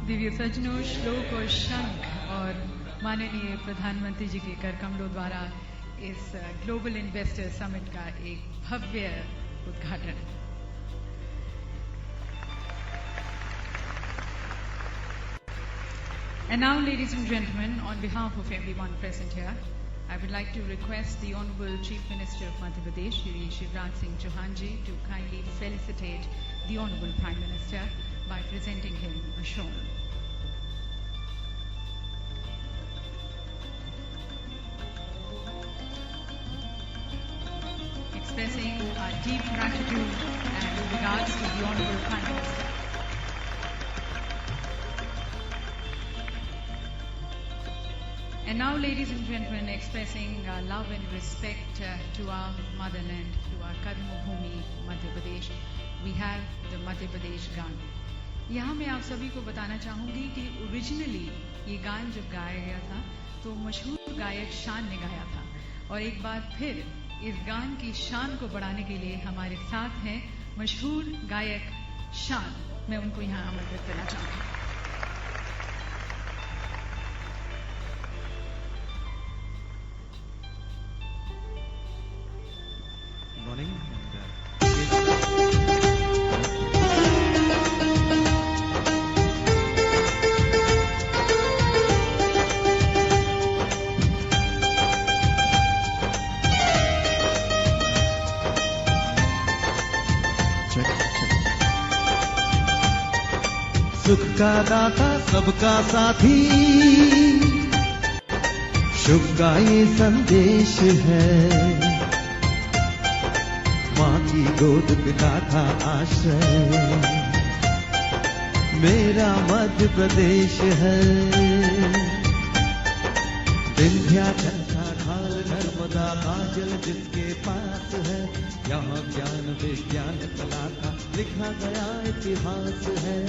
दिव्य सज्जनों, श्लोक और शंख और माननीय प्रधानमंत्री जी के कर कमलों द्वारा इस ग्लोबल इन्वेस्टर समिट का एक भव्य उद्घाटन। And now, ladies and gentlemen, on behalf of everyone present here, I would like to request the Honorable Chief Minister of Madhya Pradesh, Shri Shivraj Singh Chauhan ji, to kindly felicitate the Honorable Prime Minister by presenting him a shawl. Expressing our deep gratitude and regards to the Honorable Prime Minister. And now, ladies and gentlemen, expressing our love and respect to our motherland, to our Karma Bhumi, Madhya Pradesh, we have the Madhya Pradesh गान। यहाँ मैं आप सभी को बताना चाहूँगी कि originally ये गान जब गाया गया था तो मशहूर गायक शान ने गाया था, और एक बार फिर इस गान की शान को बढ़ाने के लिए हमारे साथ हैं मशहूर गायक शान। मैं उनको यहाँ आमंत्रित करना चाहूँगी। सुख का दाता सबका साथी, शुभ का ये संदेश है। माँ की गोद पिता का आश्रय मेरा मध्य प्रदेश है। विंध्याचल का ढाल नर्मदा का जल जिसके पास है, यहाँ ज्ञान विज्ञान कला का लिखा गया इतिहास है।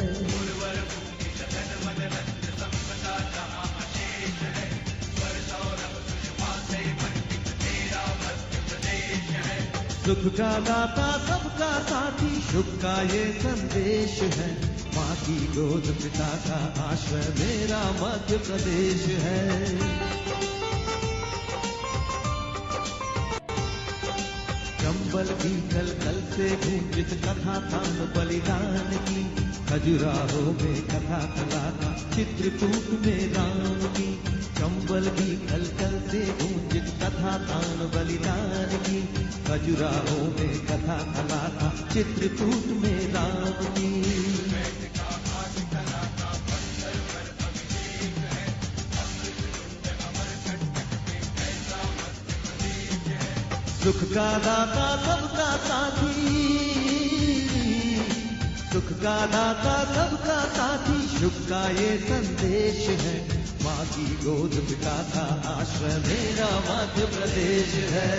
सुख का दाता सबका साथी, शुभ का ये संदेश है। माँ की गोद पिता का आश्रय मेरा मध्य प्रदेश है। चंबल की कल कल से गूंजित कथा थाम बलिदान की, खजुराहो में कथा कला था चित्रकूट में राम की। चंबल की कल कल से गूंजित कथा थाम बलिदान की, खजुराहो में कथा कला था चित्रकूट में राम की। सुख का दाता सबका साथी, सुख का दाता सबका साथी, शुभ का ये संदेश है। माँ की गोद पिता का आश्रय मेरा मध्य प्रदेश है।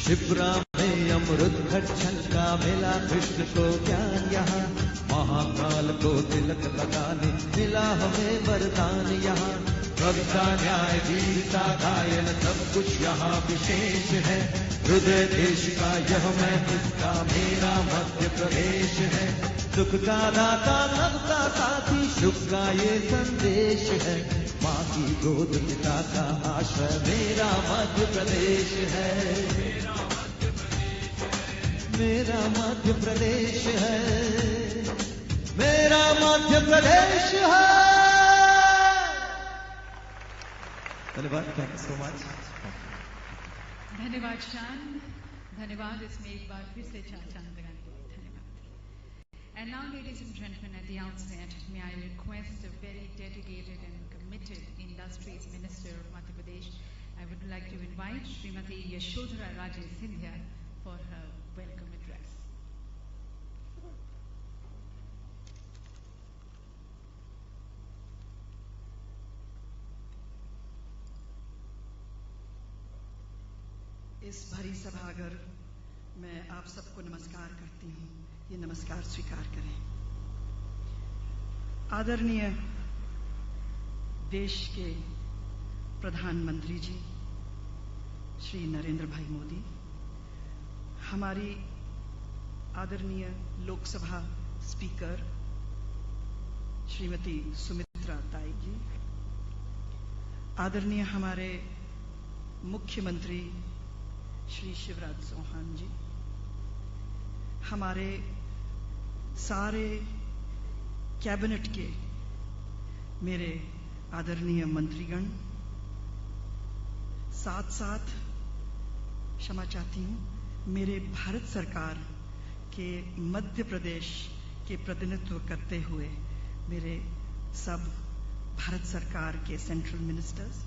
शिप्रा में अमृत घट छलका मिला कृष्ण को ज्ञान यहाँ, महाकाल को तिलक लगाने मिला हमें वरदान यहाँ। कविता न्याय वीरता गायन सब कुछ यहाँ विशेष है। हृदय देश का यह मैं इसका मेरा मध्य प्रदेश है। सुख का दाता सबका साथी, शुभ का ये संदेश है। माँ की गोद पिता का आश्रय मेरा मध्य प्रदेश है। मेरा मध्य प्रदेश है, मेरा मध्य प्रदेश है। धन्यवाद, थैंक यू सो मच। धन्यवाद शान, धन्यवाद। इसमें एक बार फिर से चार चांद लगाने के लिए धन्यवाद। And now, ladies and gentlemen, at the outset, may I request a very dedicated and committed Industries Minister of Madhya Pradesh. I would like to invite Srimati Yashodhara Raje Sindhya for her welcome address. इस भरी सभागर में आप सबको नमस्कार करती हूँ। ये नमस्कार स्वीकार करें। आदरणीय देश के प्रधानमंत्री जी श्री नरेंद्र भाई मोदी, हमारी आदरणीय लोकसभा स्पीकर श्रीमती सुमित्रा ताई जी, आदरणीय हमारे मुख्यमंत्री श्री शिवराज चौहान जी, हमारे सारे कैबिनेट के मेरे आदरणीय मंत्रीगण, साथ साथ क्षमा चाहती हूं मेरे भारत सरकार के मध्य प्रदेश के प्रतिनिधित्व करते हुए मेरे सब भारत सरकार के central ministers,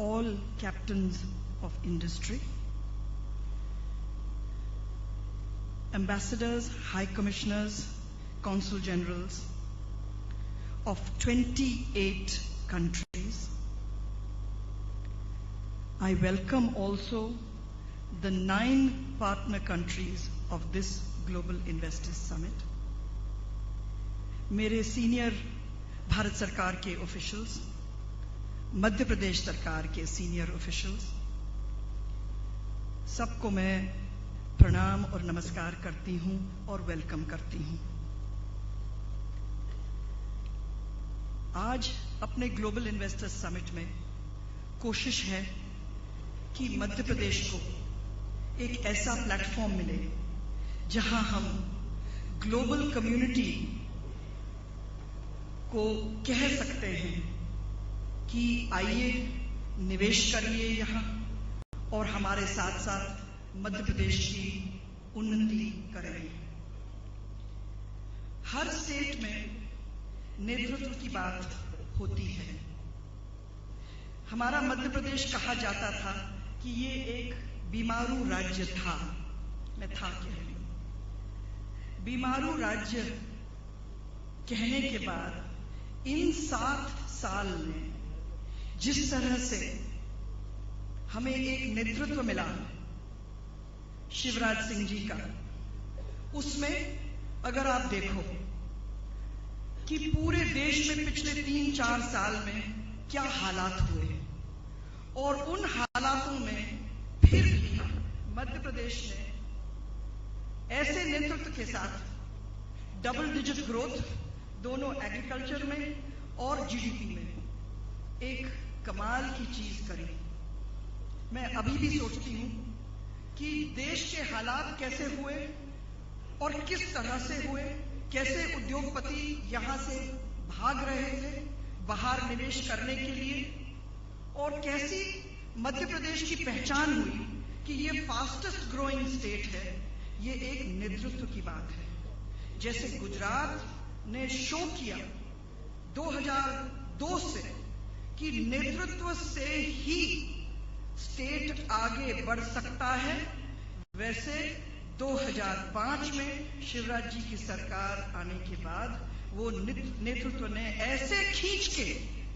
all captains of industry, ambassadors, high commissioners, consul generals of 28 countries. I welcome also the 9 partner countries of this Global Investors Summit. मेरे सीनियर भारत सरकार के ऑफिशियल्स, मध्य प्रदेश सरकार के सीनियर ऑफिशियल्स, सबको मैं प्रणाम और नमस्कार करती हूं और वेलकम करती हूं। आज अपने ग्लोबल इन्वेस्टर्स समिट में कोशिश है कि मध्य प्रदेश को एक ऐसा प्लेटफॉर्म मिले जहां हम ग्लोबल कम्युनिटी को कह सकते हैं कि आइए निवेश करिए यहां और हमारे साथ साथ मध्य प्रदेश की उन्नति करें। हर स्टेट में नेतृत्व की बात होती है। हमारा मध्य प्रदेश कहा जाता था कि ये एक बीमारू राज्य था। मैं था कह रही हूं। बीमारू राज्य कहने के बाद इन 7 साल में जिस तरह से हमें एक नेतृत्व मिला शिवराज सिंह जी का, उसमें अगर आप देखो कि पूरे देश में पिछले 3-4 साल में क्या हालात हुए और उन हालातों में फिर भी मध्य प्रदेश ने ऐसे नेतृत्व के साथ डबल डिजिट ग्रोथ दोनों एग्रीकल्चर में और जीडीपी में एक कमाल की चीज करी। मैं अभी भी सोचती हूं कि देश के हालात कैसे हुए और किस तरह से हुए, कैसे उद्योगपति यहां से भाग रहे थे बाहर निवेश करने के लिए, और कैसी मध्य प्रदेश की पहचान हुई कि ये फास्टेस्ट ग्रोइंग स्टेट है। ये एक नेतृत्व की बात है। जैसे गुजरात ने शो किया 2002 से कि नेतृत्व से ही स्टेट आगे बढ़ सकता है, वैसे 2005 में शिवराज जी की सरकार आने के बाद वो नेतृत्व ने ऐसे खींच के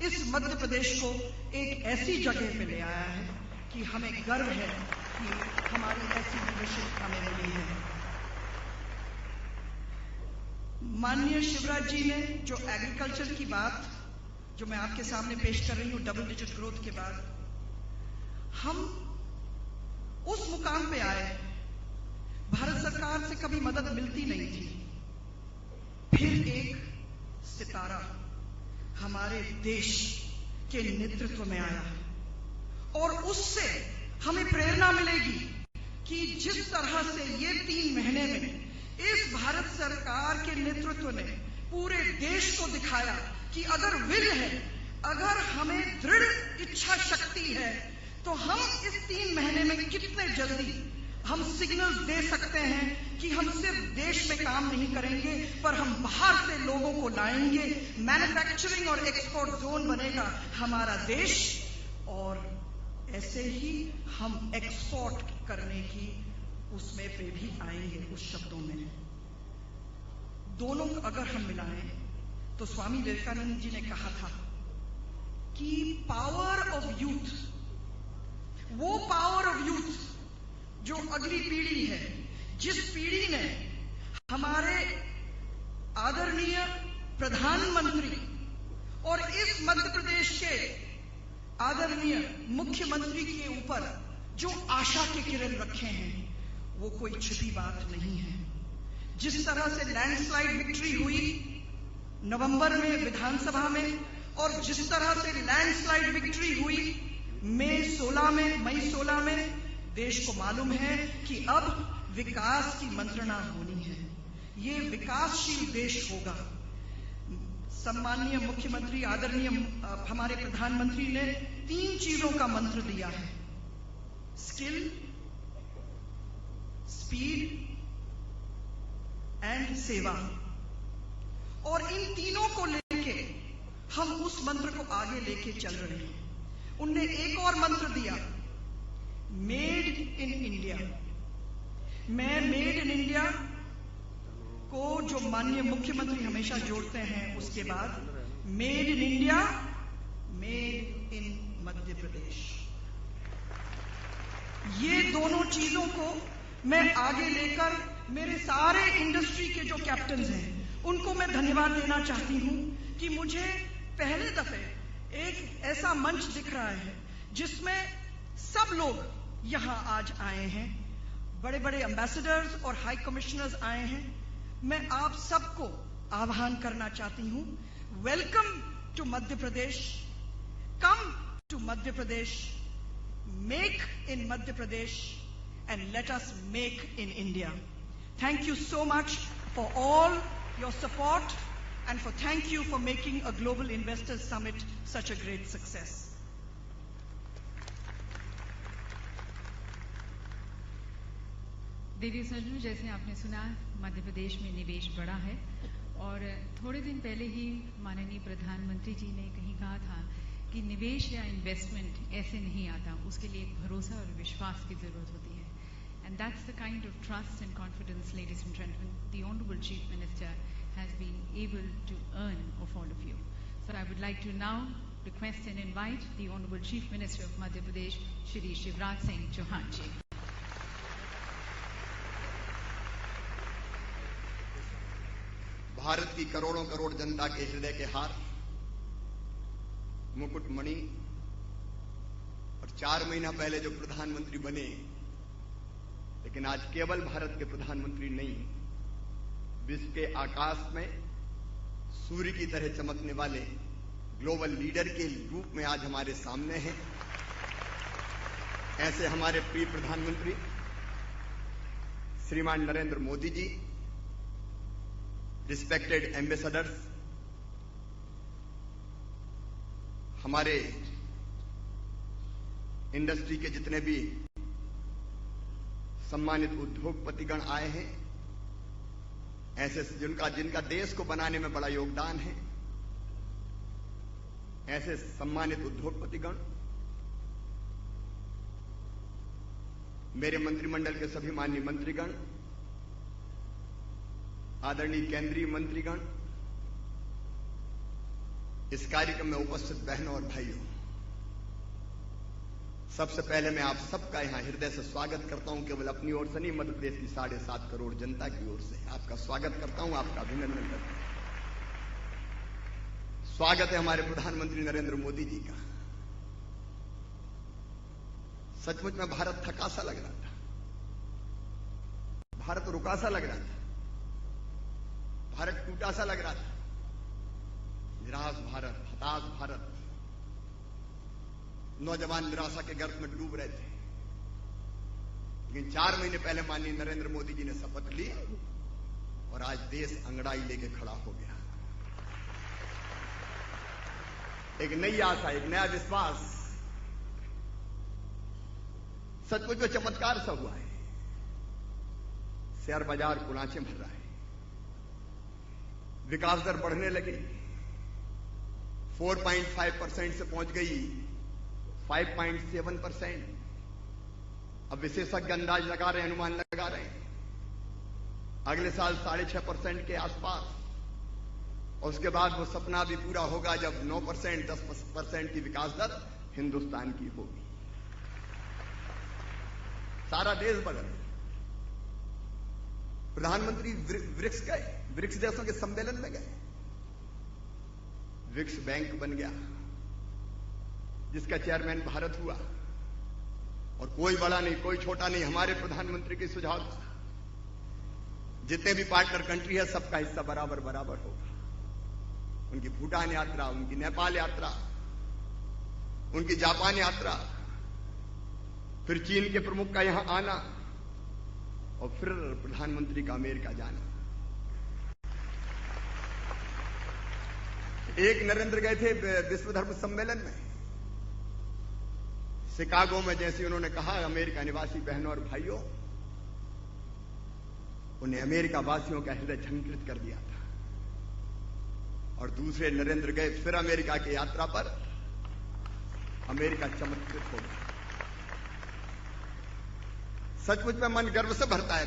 इस मध्य प्रदेश को एक ऐसी जगह पे ले आया है कि हमें गर्व है कि हमारी ऐसी लीडरशिप हमें मिली है। माननीय शिवराज जी ने जो एग्रीकल्चर की बात जो मैं आपके सामने पेश कर रही हूं, डबल डिजिट ग्रोथ के बाद हम उस मुकाम पे आए, भारत सरकार से कभी मदद मिलती नहीं थी। फिर एक सितारा हमारे देश के नेतृत्व में आया और उससे हमें प्रेरणा मिलेगी कि जिस तरह से ये 3 महीने में इस भारत सरकार के नेतृत्व ने पूरे देश को दिखाया कि अगर विल है, अगर हमें दृढ़ इच्छा शक्ति है, तो हम इस 3 महीने में कितने जल्दी हम सिग्नल्स दे सकते हैं कि हम सिर्फ देश में काम नहीं करेंगे पर हम बाहर से लोगों को लाएंगे। मैन्युफैक्चरिंग और एक्सपोर्ट जोन बनेगा हमारा देश और ऐसे ही हम एक्सपोर्ट करने की उसमें पे भी आएंगे। उस शब्दों में दोनों अगर हम मिलाएं तो स्वामी विवेकानंद जी ने कहा था कि पावर ऑफ यूथ, वो पावर ऑफ यूथ जो अगली पीढ़ी है, जिस पीढ़ी ने हमारे आदरणीय प्रधानमंत्री और इस मध्य प्रदेश के आदरणीय मुख्यमंत्री के ऊपर जो आशा के किरण रखे हैं, वो कोई छिपी बात नहीं है। जिस तरह से लैंडस्लाइड विक्ट्री हुई नवंबर में विधानसभा में, और जिस तरह से लैंडस्लाइड विक्ट्री हुई मई 16 में, देश को मालूम है कि अब विकास की मंत्रणा होनी है। ये विकासशील देश होगा। सम्माननीय मुख्यमंत्री, आदरणीय हमारे प्रधानमंत्री ने 3 चीजों का मंत्र दिया है: स्किल, स्पीड एंड सेवा। और इन तीनों को लेके हम उस मंत्र को आगे लेके चल रहे हैं। उनने एक और मंत्र दिया, मेड इन इंडिया। मैं मेड इन इंडिया को जो माननीय मुख्यमंत्री हमेशा जोड़ते हैं, उसके बाद made in India, made in Madhya Pradesh. ये दोनों चीजों को मैं आगे लेकर मेरे सारे इंडस्ट्री के जो कैप्टन्स हैं उनको मैं धन्यवाद देना चाहती हूं कि मुझे पहले दफे एक ऐसा मंच दिख रहा है जिसमें सब लोग यहां आज आए हैं। बड़े बड़े एम्बेसडर्स और हाई कमिश्नर्स आए हैं। मैं आप सबको आह्वान करना चाहती हूं, welcome to Madhya Pradesh, come to Madhya Pradesh, make in Madhya Pradesh and let us make in India. Thank you so much for all your support and thank you for making a Global Investors Summit such a great success. देवी सज्जनों, जैसे आपने सुना, मध्य प्रदेश में निवेश बढ़ा है और थोड़े दिन पहले ही माननीय प्रधानमंत्री जी ने कहीं कहा था कि निवेश या इन्वेस्टमेंट ऐसे नहीं आता, उसके लिए एक भरोसा और विश्वास की जरूरत होती है। And that's the kind of trust and confidence, ladies and gentlemen, the Honorable Chief Minister has been able to earn of all of you. So I would like to now request and invite the Honorable Chief Minister of Madhya Pradesh, Shri Shivraj Singh Chauhan ji. Bharat की करोड़ों करोड़ जनता के हृदय के हार, मुकुटमणि, और 4 महीना पहले जो प्रधानमंत्री बने, लेकिन आज केवल भारत के प्रधानमंत्री नहीं, विश्व के आकाश में सूर्य की तरह चमकने वाले ग्लोबल लीडर के रूप में आज हमारे सामने हैं। ऐसे हमारे प्रिय प्रधानमंत्री श्रीमान नरेंद्र मोदी जी, रिस्पेक्टेड एम्बेसडर्स, हमारे इंडस्ट्री के जितने भी सम्मानित उद्योगपतिगण आए हैं, ऐसे जिनका देश को बनाने में बड़ा योगदान है, ऐसे सम्मानित उद्योगपतिगण, मेरे मंत्रिमंडल के सभी माननीय मंत्रीगण, आदरणीय केंद्रीय मंत्रीगण, इस कार्यक्रम में उपस्थित बहनों और भाइयों, सबसे पहले मैं आप सबका यहां हृदय से स्वागत करता हूं। केवल अपनी ओर से नहीं, मध्य प्रदेश की 7.5 करोड़ जनता की ओर से आपका स्वागत करता हूं, आपका अभिनंदन करता हूं। स्वागत है हमारे प्रधानमंत्री नरेंद्र मोदी जी का। सचमुच में भारत थका सा लग रहा था, भारत रुका सा लग रहा था, भारत टूटा सा लग रहा था, निराश भारत, हताश भारत, नौजवान निराशा के गर्त में डूब रहे थे। लेकिन 4 महीने पहले माननीय नरेंद्र मोदी जी ने शपथ ली और आज देश अंगड़ाई लेके खड़ा हो गया। एक नई आशा, एक नया विश्वास, सचमुच में चमत्कार सा हुआ है। शेयर बाजार कुलांचे भर रहा है, विकास दर बढ़ने लगी, 4.5% से पहुंच गई 5.7%। अब विशेषज्ञ अंदाज लगा रहे हैं, अनुमान लगा रहे हैं अगले साल 6.5% के आसपास, और उसके बाद वो सपना भी पूरा होगा जब 9%, 10% की विकास दर हिंदुस्तान की होगी। सारा देश बदल। प्रधानमंत्री ब्रिक्स गए, ब्रिक्स देशों के सम्मेलन में गए, ब्रिक्स बैंक बन गया जिसका चेयरमैन भारत हुआ। और कोई बड़ा नहीं, कोई छोटा नहीं, हमारे प्रधानमंत्री के सुझाव था जितने भी पार्टनर कंट्री है सबका हिस्सा बराबर बराबर होगा। उनकी भूटान यात्रा, उनकी नेपाल यात्रा, उनकी जापान यात्रा, फिर चीन के प्रमुख का यहां आना और फिर प्रधानमंत्री का अमेरिका जाना। एक नरेंद्र गए थे विश्व धर्म सम्मेलन में शिकागो में, जैसे उन्होंने कहा अमेरिका निवासी बहनों और भाइयों, उन्हें अमेरिका वासियों का हृदय झंकृत कर दिया था। और दूसरे नरेंद्र गए फिर अमेरिका की यात्रा पर, अमेरिका चमत्कृत हो गया। सचमुच में मन गर्व से भरता है।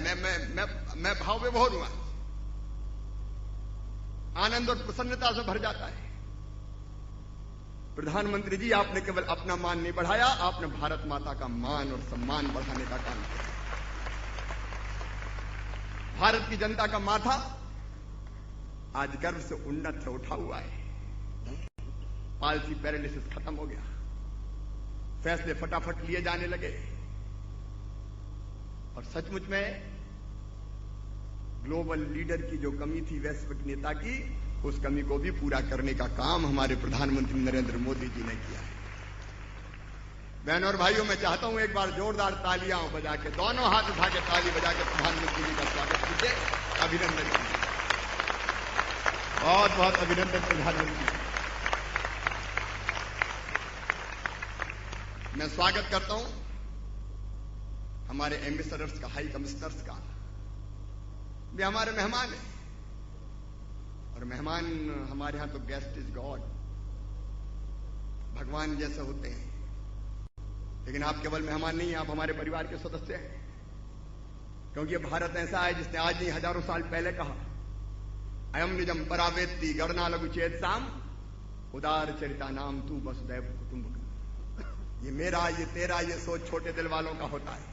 मैं भाव विभोर हुआ, आनंद और प्रसन्नता से भर जाता है। प्रधानमंत्री जी, आपने केवल अपना मान नहीं बढ़ाया, आपने भारत माता का मान और सम्मान बढ़ाने का काम किया। भारत की जनता का माथा आज गर्व से उन्नत से उठा हुआ है। पालसी पैरालिसिस खत्म हो गया, फैसले फटाफट लिए जाने लगे और सचमुच में ग्लोबल लीडर की जो कमी थी वैश्विक नेता की, उस कमी को भी पूरा करने का काम हमारे प्रधानमंत्री नरेंद्र मोदी जी ने किया है। बहनों और भाइयों, मैं चाहता हूं एक बार जोरदार तालियां बजा के, दोनों हाथ उठा के ताली बजा के प्रधानमंत्री जी का स्वागत कीजिए, अभिनंदन कीजिए। बहुत बहुत अभिनंदन प्रधानमंत्री। मैं स्वागत करता हूं हमारे एम्बेसडर्स का, हाई कमिश्नर्स का। वे हमारे मेहमान हैं और मेहमान हमारे यहां तो गेस्ट इज गॉड, भगवान जैसे होते हैं। लेकिन आप केवल मेहमान नहीं हैं, आप हमारे परिवार के सदस्य हैं, क्योंकि भारत ऐसा है जिसने आज नहीं हजारों साल पहले कहा, अयम निजम परावेत्ति गणना लघु चेत साम उदार चरिता नाम तू वसुदैव कुटुंबकम। ये मेरा, ये तेरा, ये सोच छोटे दिल वालों का होता है।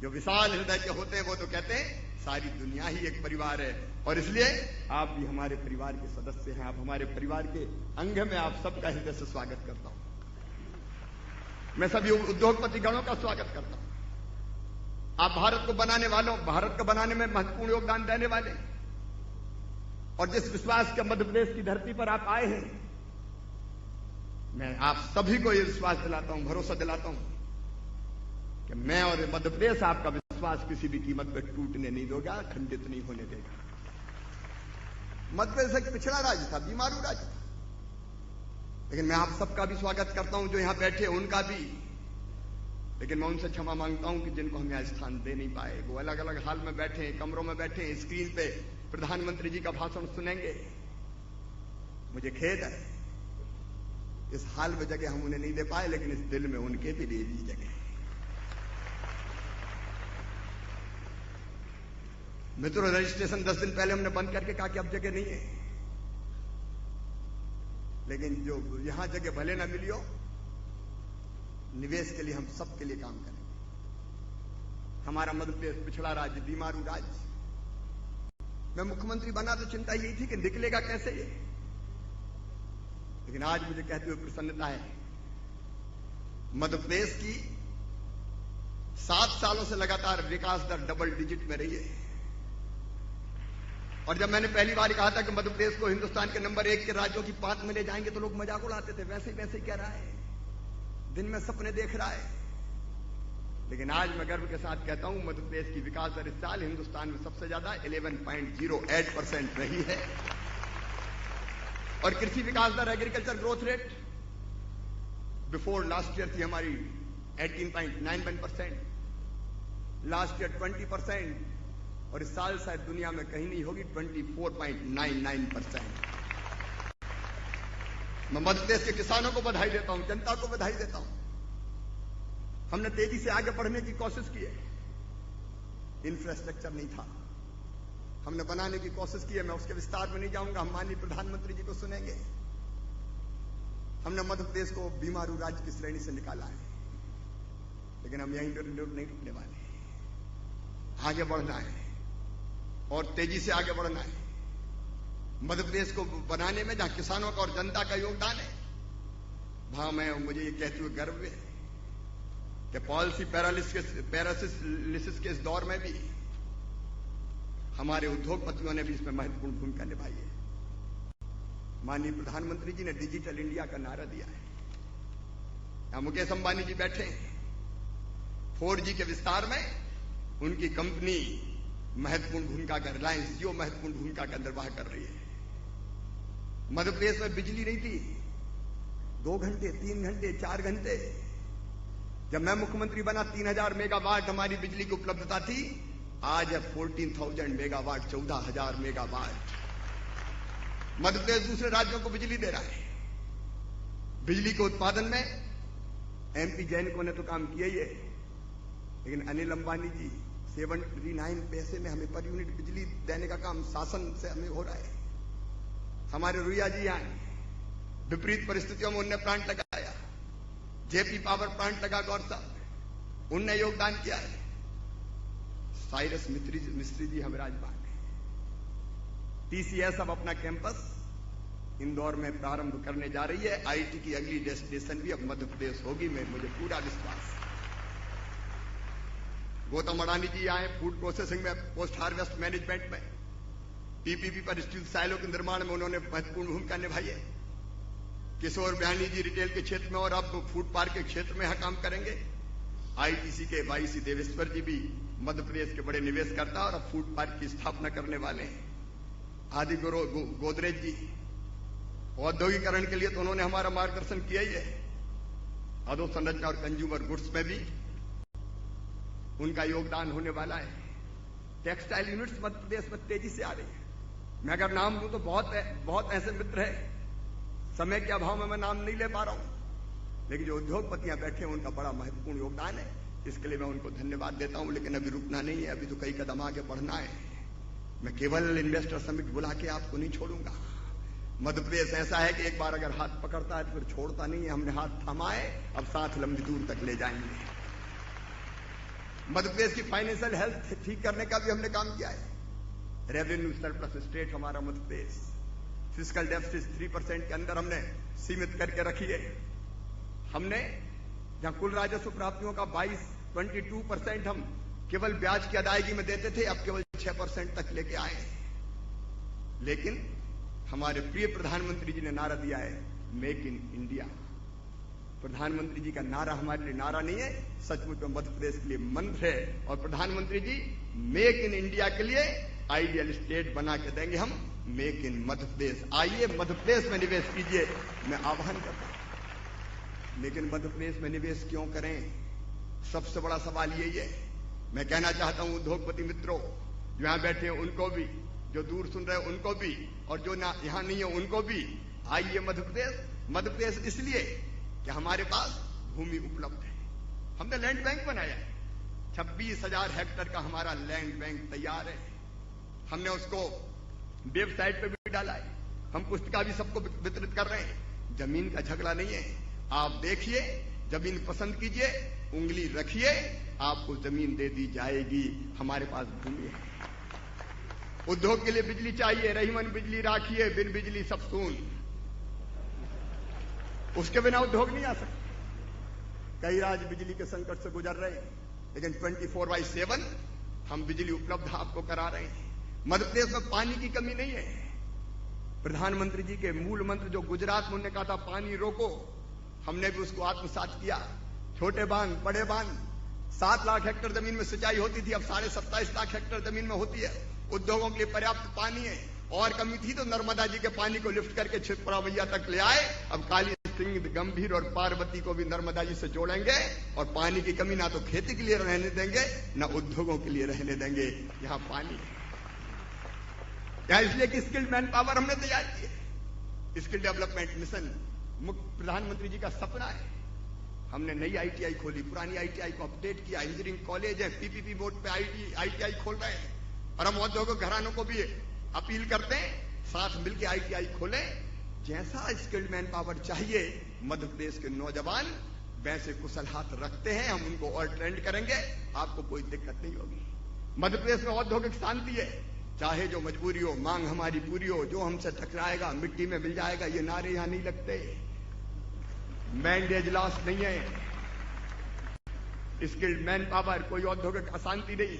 जो विशाल हृदय के होते हैं वो तो कहते हैं सारी दुनिया ही एक परिवार है। और इसलिए आप भी हमारे परिवार के सदस्य हैं, आप हमारे परिवार के अंग में, आप सबका हृदय से स्वागत करता हूं। मैं सभी उद्योगपति गणों का स्वागत करता हूं। आप भारत को बनाने वालों, भारत को बनाने में महत्वपूर्ण योगदान देने वाले, और जिस विश्वास के मध्य प्रदेश की धरती पर आप आए हैं, मैं आप सभी को यह विश्वास दिलाता हूं, भरोसा दिलाता हूं कि मैं और मध्य प्रदेश आपका विश्वास किसी भी कीमत पर टूटने नहीं देगा, खंडित नहीं होने देगा। मध्य प्रदेश एक पिछड़ा राज्य था, बीमारू राज्य था, लेकिन मैं आप सबका भी स्वागत करता हूं, जो यहां बैठे उनका भी। लेकिन मैं उनसे क्षमा मांगता हूं कि जिनको हम यहां स्थान दे नहीं पाए, वो अलग अलग हाल में बैठे हैं, कमरों में बैठे हैं, स्क्रीन पे प्रधानमंत्री जी का भाषण सुनेंगे। मुझे खेद है, इस हाल में जगह हम उन्हें नहीं दे पाए, लेकिन इस दिल में उनके भी दे दी जगह। मित्रों, रजिस्ट्रेशन 10 दिन पहले हमने बंद करके कहा कि अब जगह नहीं है, लेकिन जो यहां जगह भले ना मिली हो, निवेश के लिए हम सबके लिए काम करेंगे। हमारा मध्य प्रदेश पिछड़ा राज्य, बीमारू राज्य। मैं मुख्यमंत्री बना तो चिंता यही थी कि निकलेगा कैसे ये, लेकिन आज मुझे कहते हुए प्रसन्नता है, मध्य प्रदेश की 7 सालों से लगातार विकास दर डबल डिजिट में रही है। और जब मैंने पहली बार कहा था कि मध्य प्रदेश को हिंदुस्तान के नंबर 1 के राज्यों की पात में ले जाएंगे, तो लोग मजाक उड़ाते थे, वैसे ही कह रहा है, दिन में सपने देख रहा है। लेकिन आज मैं गर्व के साथ कहता हूं, मध्य प्रदेश की विकास दर इस साल हिंदुस्तान में सबसे ज्यादा 11.08% रही है। और कृषि विकास दर, agriculture growth rate before last year थी हमारी 18.91%, लास्ट ईयर 20%, और इस साल शायद दुनिया में कहीं नहीं होगी 24.99%। मैं मध्य प्रदेश के किसानों को बधाई देता हूं, जनता को बधाई देता हूं। हमने तेजी से आगे बढ़ने की कोशिश की है, इंफ्रास्ट्रक्चर नहीं था, हमने बनाने की कोशिश की है। मैं उसके विस्तार में नहीं जाऊंगा, हम माननीय प्रधानमंत्री जी को सुनेंगे। हमने मध्य प्रदेश को बीमारू राज्य की श्रेणी से निकाला है, लेकिन हम यहीं पर नहीं रुकने वाले, आगे बढ़ना है और तेजी से आगे बढ़ना है। मध्य प्रदेश को बनाने में जहां किसानों का और जनता का योगदान है, वहां मुझे ये कहते हुए गर्व है कि पॉलिसी पैरालिसिस के इस दौर में भी हमारे उद्योगपतियों ने भी इसमें महत्वपूर्ण भूमिका निभाई है। माननीय प्रधानमंत्री जी ने डिजिटल इंडिया का नारा दिया है। यहां मुकेश अंबानी जी बैठे हैं। 4G के विस्तार में उनकी कंपनी महत्वपूर्ण भूमिका कर, रिलायंस जियो महत्वपूर्ण भूमिका का निर्वाह कर रही है। मध्य प्रदेश में बिजली नहीं थी, 2 घंटे 3 घंटे 4 घंटे। जब मैं मुख्यमंत्री बना 3000 मेगावाट हमारी बिजली की उपलब्धता थी। आज है 14,000 मेगावाट, 14,000 मेगावाट। मध्य प्रदेश दूसरे राज्यों को बिजली दे रहा है। बिजली के उत्पादन में MP जैनिकों ने तो काम किया ही है, लेकिन अनिल अंबानी जी 79 पैसे में हमें पर यूनिट बिजली देने का काम शासन से हमें हो रहा है। हमारे रुइया जी यहां विपरीत परिस्थितियों में उनने प्लांट लगाया। JP पावर प्लांट लगा गौर साहब, उनने योगदान किया है। साइरस मिस्त्री जी हम राजबाग है। TCS अब अपना कैंपस इंदौर में प्रारंभ करने जा रही है। IT की अगली डेस्टिनेशन भी अब मध्य प्रदेश होगी, मुझे पूरा विश्वास। गौतम अडानी जी आए फूड प्रोसेसिंग में, पोस्ट हार्वेस्ट मैनेजमेंट में, PPP पर स्टील साइलो के निर्माण में उन्होंने महत्वपूर्ण भूमिका निभाई है। किशोर बयानी जी रिटेल के क्षेत्र में और अब फूड पार्क के क्षेत्र में यहां काम करेंगे। ITC के YC देवेश्वर जी भी मध्य प्रदेश के बड़े निवेशकर्ता और अब फूड पार्क की स्थापना करने वाले हैं। आदि गोदरेज जी औद्योगिकरण के लिए तो उन्होंने हमारा मार्गदर्शन किया ही है। अधोसंरचना और कंज्यूमर गुड्स में भी उनका योगदान होने वाला है। टेक्सटाइल यूनिट्स मध्य प्रदेश में तेजी से आ रही है। मैं अगर नाम दूं तो बहुत ऐसे मित्र हैं, समय के अभाव में मैं नाम नहीं ले पा रहा हूं, लेकिन जो उद्योगपतियां बैठे हैं उनका बड़ा महत्वपूर्ण योगदान है। इसके लिए मैं उनको धन्यवाद देता हूं। लेकिन अभी रुकना नहीं है, अभी तो कई कदम आगे बढ़ना है। मैं केवल इन्वेस्टर समिट बुला के आपको नहीं छोड़ूंगा। मध्य प्रदेश ऐसा है कि एक बार अगर हाथ पकड़ता है तो फिर छोड़ता नहीं है। हमने हाथ थामा है, अब साथ लंबी दूर तक ले जाएंगे। मध्य प्रदेश की फाइनेंशियल हेल्थ ठीक करने का भी हमने काम किया है। रेवेन्यू सरप्लस स्टेट हमारा मध्य प्रदेश, फिजिकल डेफिसिट 3% के अंदर हमने सीमित करके रखी है। हमने जहां कुल राजस्व प्राप्तियों का 22% हम केवल ब्याज की अदायगी में देते थे, अब केवल 6% तक लेके आए। लेकिन हमारे प्रिय प्रधानमंत्री जी ने नारा दिया है मेक इन इंडिया। प्रधानमंत्री जी का नारा हमारे लिए नारा नहीं है, सचमुच में मध्य प्रदेश के लिए मंत्र है। और प्रधानमंत्री जी मेक इन इंडिया के लिए आइडियल स्टेट बना के देंगे हम। मेक इन मध्य प्रदेश, आइए मध्य प्रदेश में निवेश कीजिए, मैं आह्वान करता हूं। लेकिन मध्य प्रदेश में निवेश क्यों करें, सबसे बड़ा सवाल यही है। मैं कहना चाहता हूं उद्योगपति मित्रों जो यहां बैठे हैं उनको भी, जो दूर सुन रहे हैं उनको भी, और जो यहां नहीं है उनको भी, आइए मध्य प्रदेश। मध्य प्रदेश इसलिए कि हमारे पास भूमि उपलब्ध है। हमने लैंड बैंक बनाया है, 26,000 हेक्टेयर का हमारा लैंड बैंक तैयार है। हमने उसको वेबसाइट पे भी डाला है। हम पुस्तिका भी सबको वितरित कर रहे हैं। जमीन का झगड़ा नहीं है। आप देखिए, जमीन पसंद कीजिए, उंगली रखिए, आपको जमीन दे दी जाएगी। हमारे पास भूमि है। उद्योग के लिए बिजली चाहिए, रहीमन बिजली राखिए, बिन बिजली सब सून। उसके बिना उद्योग नहीं आ सकते। कई राज्य बिजली के संकट से गुजर रहे हैं, लेकिन 24/7 हम बिजली उपलब्ध आपको करा रहे हैं। मध्य प्रदेश में पानी की कमी नहीं है। प्रधानमंत्री जी के मूल मंत्र जो गुजरात में उन्होंने कहा था पानी रोको, हमने भी उसको आत्मसात किया। छोटे बांध, बड़े बांध, 7 लाख हेक्टेयर जमीन में सिंचाई होती थी, अब 27.5 लाख हेक्टेयर जमीन में होती है। उद्योगों के लिए पर्याप्त पानी है। और कमी थी तो नर्मदा जी के पानी को लिफ्ट करके छिपरा मैया तक ले आए। अब काली सिंह, गंभीर और पार्वती को भी नर्मदा जी से जोड़ेंगे। और पानी की कमी ना तो खेती के लिए रहने देंगे, ना उद्योगों के लिए रहने देंगे। यहां पानी है। यहां इसलिए कि स्किल्ड मैन पावर हमने तैयार की है। स्किल डेवलपमेंट मिशन प्रधानमंत्री जी का सपना है। हमने नई ITI खोली, पुरानी ITI को अपडेट किया। इंजीनियरिंग कॉलेज है, PPP बोर्ड पे ITI खोल रहे हैं। और हम औद्योगिक घरानों को भी अपील करते हैं, साथ मिलकर ITI खोलें। जैसा स्किल्ड मैन पावर चाहिए मध्य प्रदेश के नौजवान वैसे कुशल हाथ रखते हैं, हम उनको और ट्रेंड करेंगे, आपको कोई दिक्कत नहीं होगी। मध्य प्रदेश में औद्योगिक शांति है। चाहे जो मजबूरी हो, मांग हमारी पूरी हो, जो हमसे टकराएगा मिट्टी में मिल जाएगा, ये नारे यहां नहीं लगते। मैंडेज लॉस नहीं है। स्किल्ड मैन पावर, कोई औद्योगिक अशांति नहीं।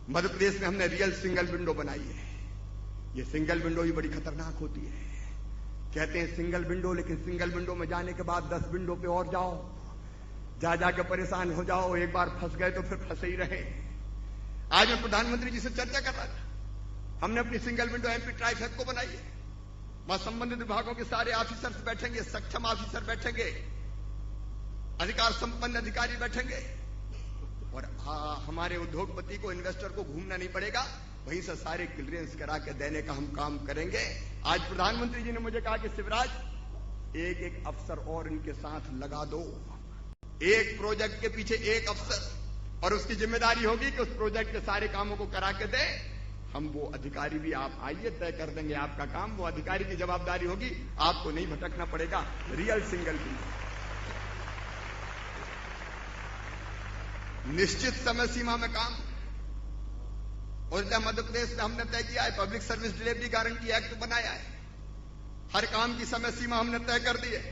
मध्य प्रदेश में हमने रियल सिंगल विंडो बनाई है। ये सिंगल विंडो ही बड़ी खतरनाक होती है। कहते हैं सिंगल विंडो, लेकिन सिंगल विंडो में जाने के बाद 10 विंडो पे और जाओ, जा जाकर परेशान हो जाओ। एक बार फंस गए तो फिर फंसे ही रहे। आज मैं प्रधानमंत्री जी से चर्चा कर रहा था। हमने अपनी सिंगल विंडो एमपी ट्राइफेड को बनाई है। वहां संबंधित विभागों के सारे ऑफिसर्स बैठेंगे, सक्षम ऑफिसर बैठेंगे, अधिकार संपन्न अधिकारी बैठेंगे, और हमारे उद्योगपति को, इन्वेस्टर को घूमना नहीं पड़ेगा। वहीं से सारे क्लियरेंस करा के देने का हम काम करेंगे। आज प्रधानमंत्री जी ने मुझे कहा कि शिवराज, एक एक अफसर और इनके साथ लगा दो। एक प्रोजेक्ट के पीछे एक अफसर, और उसकी जिम्मेदारी होगी कि उस प्रोजेक्ट के सारे कामों को करा के दे। हम वो अधिकारी भी आप आइए, तय कर देंगे आपका काम। वो अधिकारी की जवाबदारी होगी, आपको नहीं भटकना पड़ेगा। रियल सिंगल विंडो, निश्चित समय सीमा में काम। और मध्य प्रदेश में हमने तय किया है, public service delivery guarantee act बनाया है। हर काम की समय सीमा हमने तय कर दी है,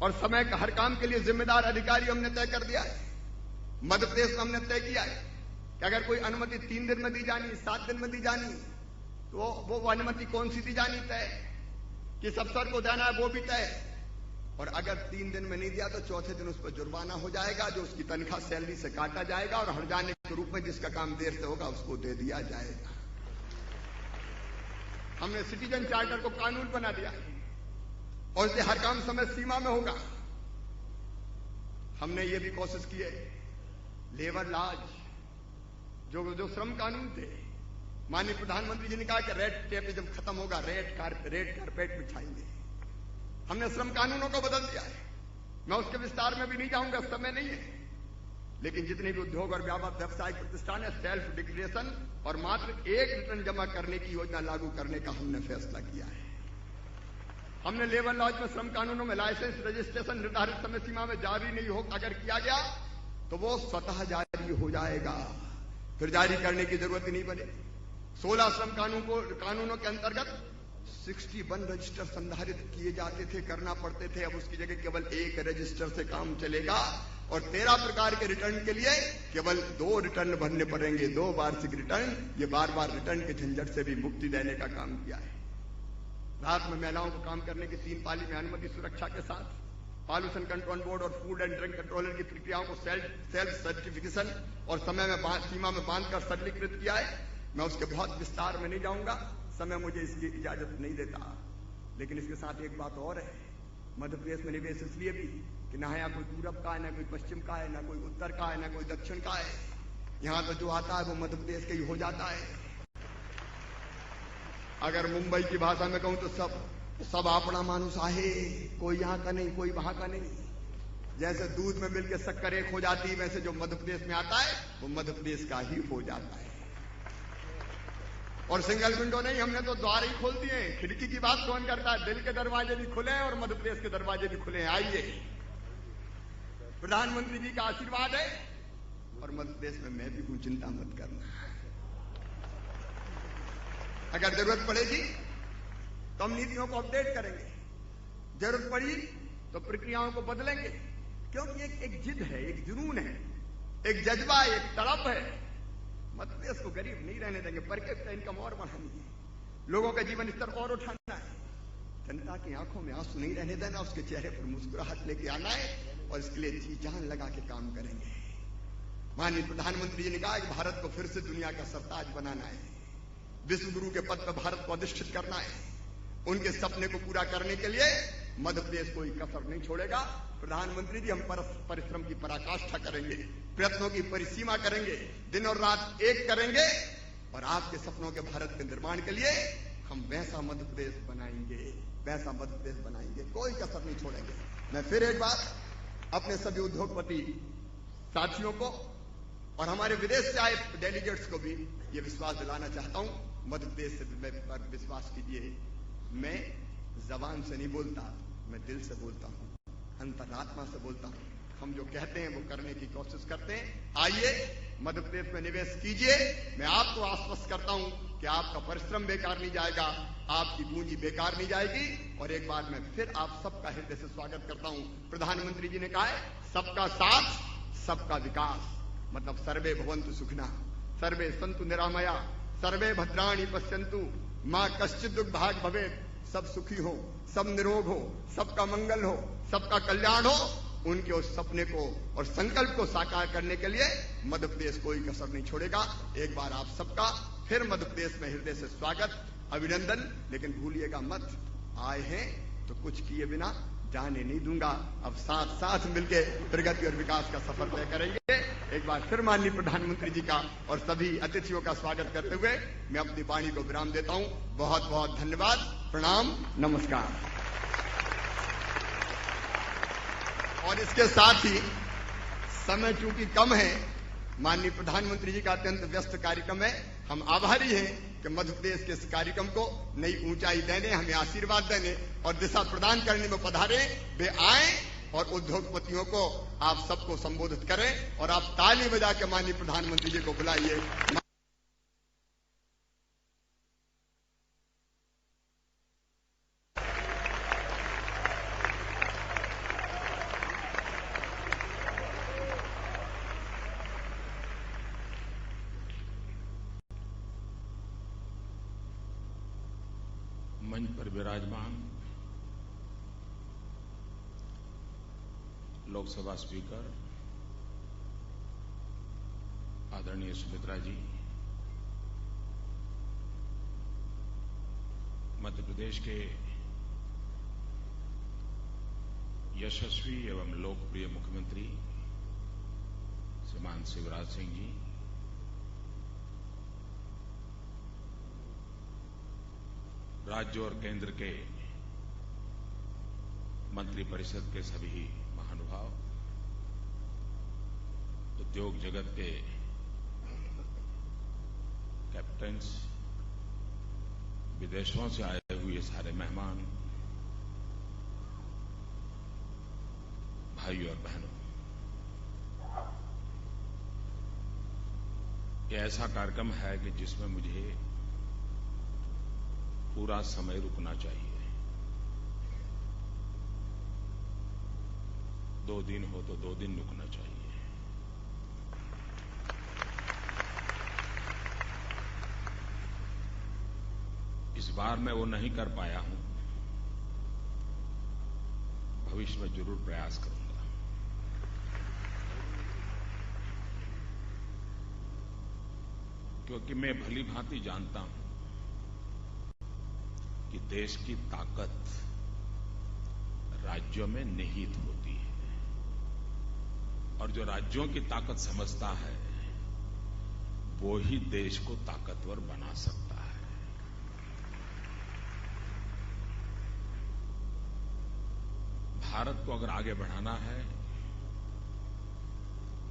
और समय का हर काम के लिए जिम्मेदार अधिकारी हमने तय कर दिया है। मध्य प्रदेश में हमने तय किया है कि अगर कोई अनुमति 3 दिन में दी जानी, 7 दिन में दी जानी, तो वो अनुमति कौन सी दी जानी तय, किस अफसर को देना है वो भी तय। और अगर 3 दिन में नहीं दिया तो चौथे दिन उस पर जुर्माना हो जाएगा, जो उसकी तनख्वाह सैलरी से काटा जाएगा, और हर्जाने के रूप में जिसका काम देर से होगा उसको दे दिया जाएगा। हमने सिटीजन चार्टर को कानून बना दिया, और इसलिए हर काम समय सीमा में होगा। हमने ये भी कोशिश की है, लेबर लॉज, जो श्रम कानून थे, माननीय प्रधानमंत्री जी ने कहा कि रेड टेप जब खत्म होगा रेड कारपेट बिछाएंगे। हमने श्रम कानूनों को बदल दिया है। मैं उसके विस्तार में भी नहीं जाऊंगा, समय नहीं है। लेकिन जितने भी उद्योग और व्यावसायिक प्रतिष्ठान है, सेल्फ डिक्लेरेशन और मात्र एक रिटर्न जमा करने की योजना लागू करने का हमने फैसला किया है। हमने लेबर लॉज में, श्रम कानूनों में लाइसेंस रजिस्ट्रेशन निर्धारित समय सीमा में जारी नहीं हो, अगर किया गया तो वो स्वतः जारी हो जाएगा, फिर जारी करने की जरूरत ही नहीं बने। 16 श्रम कानूनों के अंतर्गत 61 रजिस्टर संधारित किए जाते थे, करना पड़ते थे। अब उसकी जगह केवल एक रजिस्टर से काम चलेगा, और 13 प्रकार के रिटर्न के लिए केवल 2 रिटर्न भरने पड़ेंगे, 2 वार्षिक रिटर्न। ये बार रिटर्न के झंझट से भी मुक्ति देने का काम किया है। रात में महिलाओं को काम करने की 3 पाली में अनुमति सुरक्षा के साथ पॉल्यूशन कंट्रोल बोर्ड और फूड एंड ड्रग कंट्रोलर की प्रक्रियाओं को सेल्फ सर्टिफिकेशन और समय में सीमा में बांधकर सरलीकृत किया है। मैं उसके बहुत विस्तार में नहीं जाऊंगा, समय मुझे इसकी इजाजत नहीं देता। लेकिन इसके साथ एक बात और है, मध्य प्रदेश में निवेश इसलिए भी कि ना यहाँ कोई पूरब का है, ना कोई पश्चिम का है, ना कोई उत्तर का है, ना कोई दक्षिण का है। यहाँ तो जो आता है वो मध्य प्रदेश का ही हो जाता है। अगर मुंबई की भाषा में कहूं तो सब अपना मानुस आहे, कोई यहाँ का नहीं, कोई वहां का नहीं। जैसे दूध में मिलकर शक्कर एक हो जाती है, वैसे जो मध्य प्रदेश में आता है वो मध्य प्रदेश का ही हो जाता है। और सिंगल विंडो नहीं, हमने तो द्वार ही खोल दिए। खिड़की की बात कौन करता है? दिल के दरवाजे भी खुले हैं और मध्य प्रदेश के दरवाजे भी खुले हैं। आइए, प्रधानमंत्री जी का आशीर्वाद है, और मध्य प्रदेश में मैं भी हूं, चिंता मत करना। अगर जरूरत पड़ेगी तो हम नीतियों को अपडेट करेंगे, जरूरत पड़ी तो प्रक्रियाओं को बदलेंगे, क्योंकि एक जिद है, एक जुनून है, एक जज्बा है, एक तड़प है। मध्य प्रदेश को गरीब नहीं रहने देंगे, पर कैपिटा इनकम और बढ़ानी है, लोगों का जीवन स्तर और उठाना है, जनता की आंखों में आंसू नहीं रहने देना, उसके चेहरे पर मुस्कुराहट लेके आना है, और इसके लिए जी जान लगा के काम करेंगे। माननीय प्रधानमंत्री जी ने कहा कि भारत को फिर से दुनिया का सरताज बनाना है, विश्व गुरु के पद पर भारत को अधिष्ठित करना है। उनके सपने को पूरा करने के लिए मध्य प्रदेश कोई कसर नहीं छोड़ेगा। प्रधानमंत्री जी, हम परिश्रम की पराकाष्ठा करेंगे, प्रयत्नों की परिसीमा करेंगे, दिन और रात एक करेंगे, और आपके सपनों के भारत के निर्माण के लिए हम वैसा मध्य प्रदेश बनाएंगे, वैसा मध्य प्रदेश बनाएंगे, कोई कसर नहीं छोड़ेंगे। मैं फिर एक बार अपने सभी उद्योगपति साथियों को और हमारे विदेश से आए डेलीगेट्स को भी ये विश्वास दिलाना चाहता हूं, मध्य प्रदेश से विश्वास कीजिए, मैं जबान से नहीं बोलता, मैं दिल से बोलता हूं, अंतरात्मा से बोलता हूं। हम जो कहते हैं वो करने की कोशिश करते हैं। आइए, मध्य प्रदेश में निवेश कीजिए। मैं आपको आश्वस्त करता हूं कि आपका परिश्रम बेकार नहीं जाएगा, आपकी पूंजी बेकार नहीं जाएगी। और एक बार मैं फिर आप सबका हृदय से स्वागत करता हूं। प्रधानमंत्री जी ने कहा है, सबका साथ सबका विकास, मतलब सर्वे भवन्तु सुखिनः, सर्वे सन्तु निरामया, सर्वे भद्राणि पश्यन्तु, मां कश्चित् दुर्भाग् भवेत्। सब सुखी हो, सब निरोग हो, सबका मंगल हो, सबका कल्याण हो। उनके उस सपने को और संकल्प को साकार करने के लिए मध्य प्रदेश कोई कसर नहीं छोड़ेगा। एक बार आप सबका फिर मध्य प्रदेश में हृदय से स्वागत, अभिनंदन। लेकिन भूलिएगा मत, आए हैं तो कुछ किए बिना जाने नहीं दूंगा। अब साथ साथ मिलकर प्रगति और विकास का सफर तय करेंगे। एक बार फिर माननीय प्रधानमंत्री जी का और सभी अतिथियों का स्वागत करते हुए मैं अपनी वाणी को विराम देता हूं। बहुत बहुत धन्यवाद, प्रणाम, नमस्कार। और इसके साथ ही समय चूंकि कम है, माननीय प्रधानमंत्री जी का अत्यंत व्यस्त कार्यक्रम है, हम आभारी हैं कि मध्य प्रदेश के इस कार्यक्रम को नई ऊंचाई देने, हमें आशीर्वाद देने और दिशा प्रदान करने में पधारे। वे आए और उद्योगपतियों को आप सबको संबोधित करें और आप ताली बजा के माननीय प्रधानमंत्री जी को बुलाइए। मंच पर विराजमान लोकसभा स्पीकर आदरणीय सुमित्रा जी, मध्य प्रदेश के यशस्वी एवं लोकप्रिय मुख्यमंत्री श्रीमान शिवराज सिंह जी, राज्य और केंद्र के मंत्रिपरिषद के सभी महानुभाव, उद्योग जगत के कैप्टन्स, विदेशों से आए हुए सारे मेहमान, भाइयों और बहनों, ये ऐसा कार्यक्रम है कि जिसमें मुझे पूरा समय रुकना चाहिए। 2 दिन हो तो 2 दिन रुकना चाहिए। इस बार मैं वो नहीं कर पाया हूं, भविष्य में जरूर प्रयास करूंगा। क्योंकि मैं भली भांति जानता हूं कि देश की ताकत राज्यों में निहित होती है और जो राज्यों की ताकत समझता है वो ही देश को ताकतवर बना सकता है। भारत को अगर आगे बढ़ाना है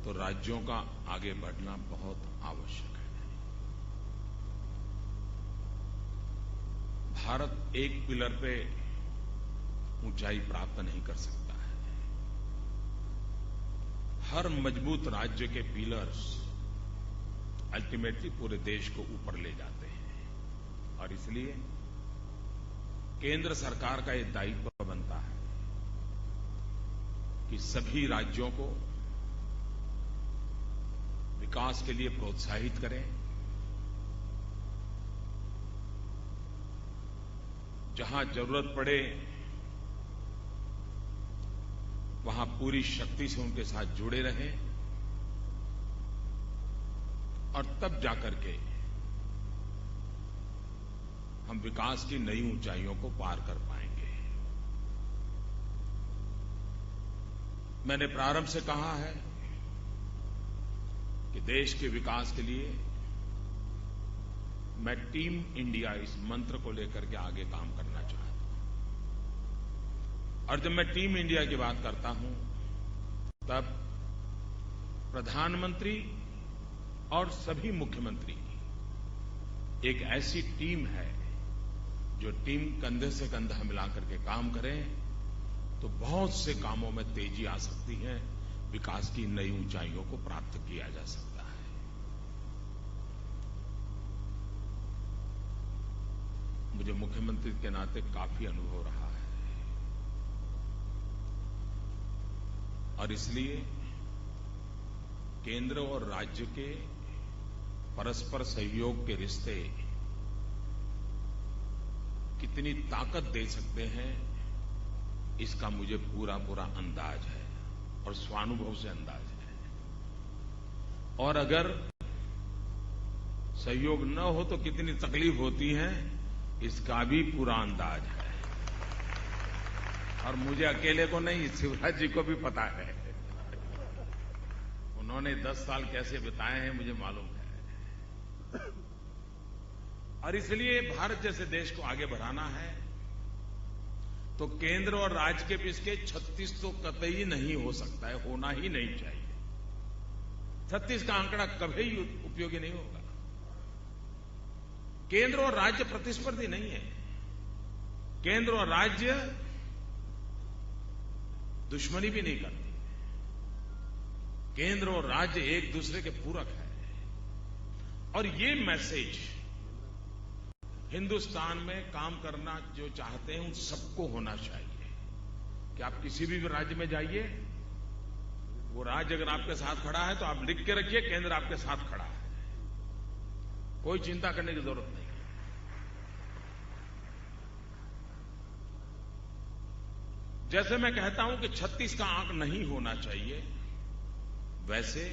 तो राज्यों का आगे बढ़ना बहुत आवश्यक है। भारत एक पिलर पे ऊंचाई प्राप्त नहीं कर सकता है। हर मजबूत राज्य के पिलर्स अल्टीमेटली पूरे देश को ऊपर ले जाते हैं और इसलिए केंद्र सरकार का यह दायित्व बनता है कि सभी राज्यों को विकास के लिए प्रोत्साहित करें, जहां जरूरत पड़े वहां पूरी शक्ति से उनके साथ जुड़े रहें और तब जाकर के हम विकास की नई ऊंचाइयों को पार कर पाएंगे। मैंने प्रारंभ से कहा है कि देश के विकास के लिए मैं टीम इंडिया इस मंत्र को लेकर के आगे काम करना चाहता हूं। और जब मैं टीम इंडिया की बात करता हूं तब प्रधानमंत्री और सभी मुख्यमंत्री एक ऐसी टीम है जो टीम कंधे से कंधा मिलाकर के काम करें तो बहुत से कामों में तेजी आ सकती है, विकास की नई ऊंचाइयों को प्राप्त किया जा सकता है। मुझे मुख्यमंत्री के नाते काफी अनुभव रहा है और इसलिए केंद्र और राज्य के परस्पर सहयोग के रिश्ते कितनी ताकत दे सकते हैं, इसका मुझे पूरा अंदाज है और स्वानुभव से अंदाज है। और अगर सहयोग न हो तो कितनी तकलीफ होती है, इसका भी पूरा अंदाज है। और मुझे अकेले को नहीं, शिवराज जी को भी पता है। उन्होंने 10 साल कैसे बिताए हैं मुझे मालूम है। और इसलिए भारत जैसे देश को आगे बढ़ाना है तो केंद्र और राज्य के बीच के 36 तो कतई नहीं हो सकता है, होना ही नहीं चाहिए। 36 का आंकड़ा कभी उपयोगी नहीं होगा। केंद्र और राज्य प्रतिस्पर्धी नहीं है। केंद्र और राज्य दुश्मनी भी नहीं करती। केंद्र और राज्य एक दूसरे के पूरक है। और ये मैसेज हिंदुस्तान में काम करना जो चाहते हैं उन सबको होना चाहिए कि आप किसी भी राज्य में जाइए, वो राज्य अगर आपके साथ खड़ा है तो आप लिख के रखिए केंद्र आपके साथ खड़ा है। कोई चिंता करने की जरूरत नहीं। जैसे मैं कहता हूं कि 36 का आंक नहीं होना चाहिए, वैसे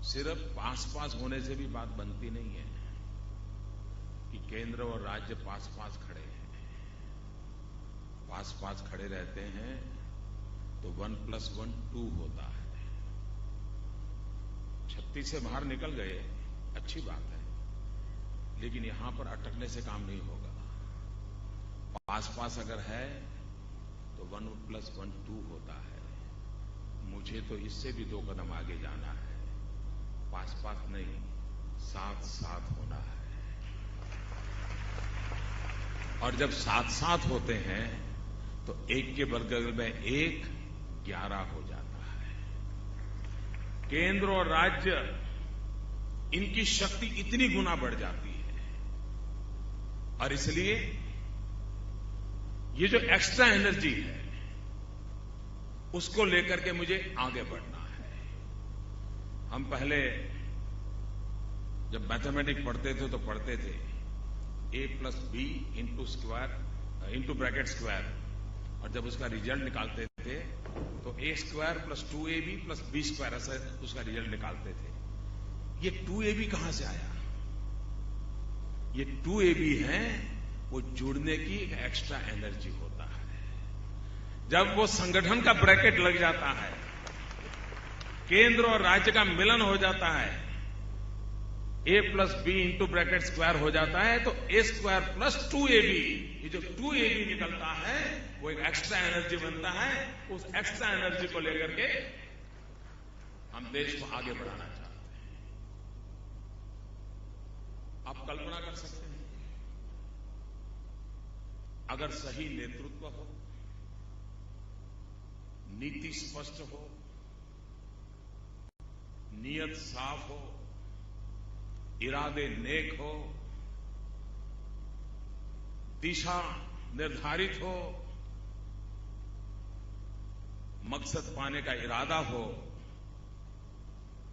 सिर्फ पास होने से भी बात बनती नहीं है कि केंद्र और राज्य पास खड़े हैं। पास खड़े रहते हैं तो 1+1 2 होता है। 36 से बाहर निकल गए, अच्छी बात है, लेकिन यहां पर अटकने से काम नहीं होगा। पास अगर है तो 1+1 2 होता है। मुझे तो इससे भी 2 कदम आगे जाना है। पास नहीं, साथ होना है। और जब साथ होते हैं तो एक के बगल में 1 11 हो जाता है। केंद्र और राज्य इनकी शक्ति इतनी गुना बढ़ जाती है। और इसलिए ये जो एक्स्ट्रा एनर्जी है उसको लेकर के मुझे आगे बढ़ना है। हम पहले जब मैथमेटिक्स पढ़ते थे तो पढ़ते थे a+b इंटू ब्रैकेट स्क्वायर, और जब उसका रिजल्ट निकालते थे तो a² + 2ab + b² ऐसा उसका रिजल्ट निकालते थे। ये 2ab कहां से आया? ये 2ab है, वो जुड़ने की एक एक्स्ट्रा एनर्जी होता है। जब वो संगठन का ब्रैकेट लग जाता है, केंद्र और राज्य का मिलन हो जाता है, a+b इंटू ब्रैकेट स्क्वायर हो जाता है, तो a² + 2ab, ये जो 2ab निकलता है वो एक एक्स्ट्रा एनर्जी बनता है। उस एक्स्ट्रा एनर्जी को लेकर के हम देश को आगे बढ़ाना चाहते हैं। आप कल्पना कर सकते हैं, अगर सही नेतृत्व हो, नीति स्पष्ट हो, नीयत साफ हो, इरादे नेक हो, दिशा निर्धारित हो, मकसद पाने का इरादा हो,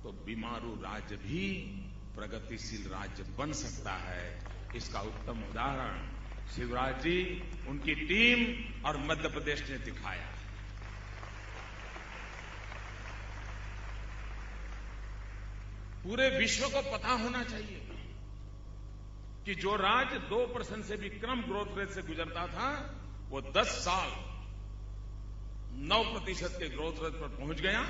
तो बीमारू राज्य भी प्रगतिशील राज्य बन सकता है। इसका उत्तम उदाहरण शिवराज जी, उनकी टीम और मध्य प्रदेश ने दिखाया। पूरे विश्व को पता होना चाहिए कि जो राज्य 2% से भी कम ग्रोथ रेट से गुजरता था, वो 10 साल 9% के ग्रोथ रेट पर पहुंच गया।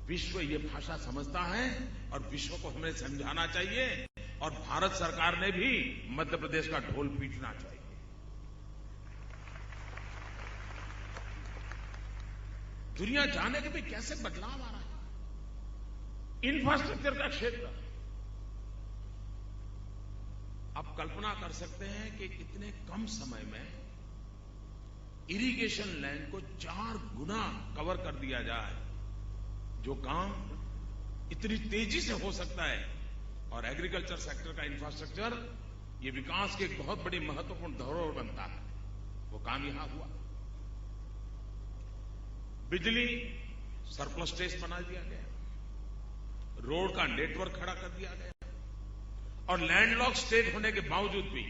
विश्व ये भाषा समझता है और विश्व को हमें समझाना चाहिए, और भारत सरकार ने भी मध्य प्रदेश का ढोल पीटना चाहिए। दुनिया जाने के भी कैसे बदलाव आ रहा है। इंफ्रास्ट्रक्चर का क्षेत्र, आप कल्पना कर सकते हैं कि कितने कम समय में इरिगेशन लैंड को 4 गुना कवर कर दिया जाए, जो काम इतनी तेजी से हो सकता है। और एग्रीकल्चर सेक्टर का इंफ्रास्ट्रक्चर ये विकास की एक बहुत बड़ी महत्वपूर्ण धरोहर बनता है। वो काम यहां हुआ। बिजली सरप्लस स्टेट बना दिया गया, रोड का नेटवर्क खड़ा कर दिया गया, और लैंडलॉक स्टेट होने के बावजूद भी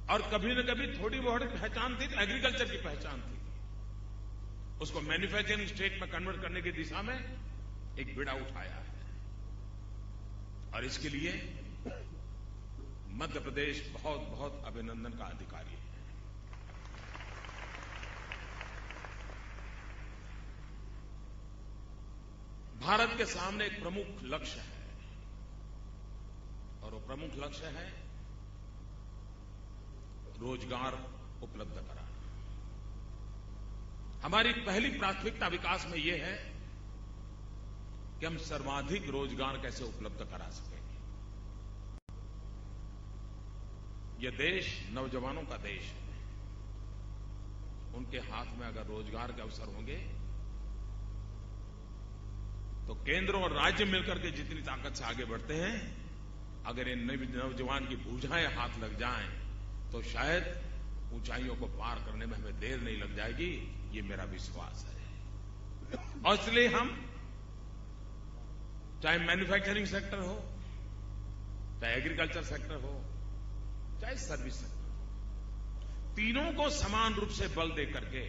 और कभी न कभी थोड़ी बहुत पहचान थी, तो एग्रीकल्चर की पहचान थी, उसको मैन्युफैक्चरिंग स्टेट में कन्वर्ट करने की दिशा में एक बीड़ा उठाया है। और इसके लिए मध्य प्रदेश बहुत बहुत अभिनंदन का अधिकारी है। भारत के सामने एक प्रमुख लक्ष्य है, और वो प्रमुख लक्ष्य है रोजगार उपलब्ध कराना। हमारी पहली प्राथमिकता विकास में यह है कि हम सर्वाधिक रोजगार कैसे उपलब्ध करा सकें। यह देश नौजवानों का देश है। उनके हाथ में अगर रोजगार के अवसर होंगे तो केंद्र और राज्य मिलकर के जितनी ताकत से आगे बढ़ते हैं, अगर इन नौजवान की भुजाएं हाथ लग जाएं तो शायद ऊंचाइयों को पार करने में हमें देर नहीं लग जाएगी, ये मेरा विश्वास है। और इसलिए हम चाहे मैन्युफैक्चरिंग सेक्टर हो, चाहे एग्रीकल्चर सेक्टर हो, चाहे सर्विस सेक्टर हो, तीनों को समान रूप से बल दे करके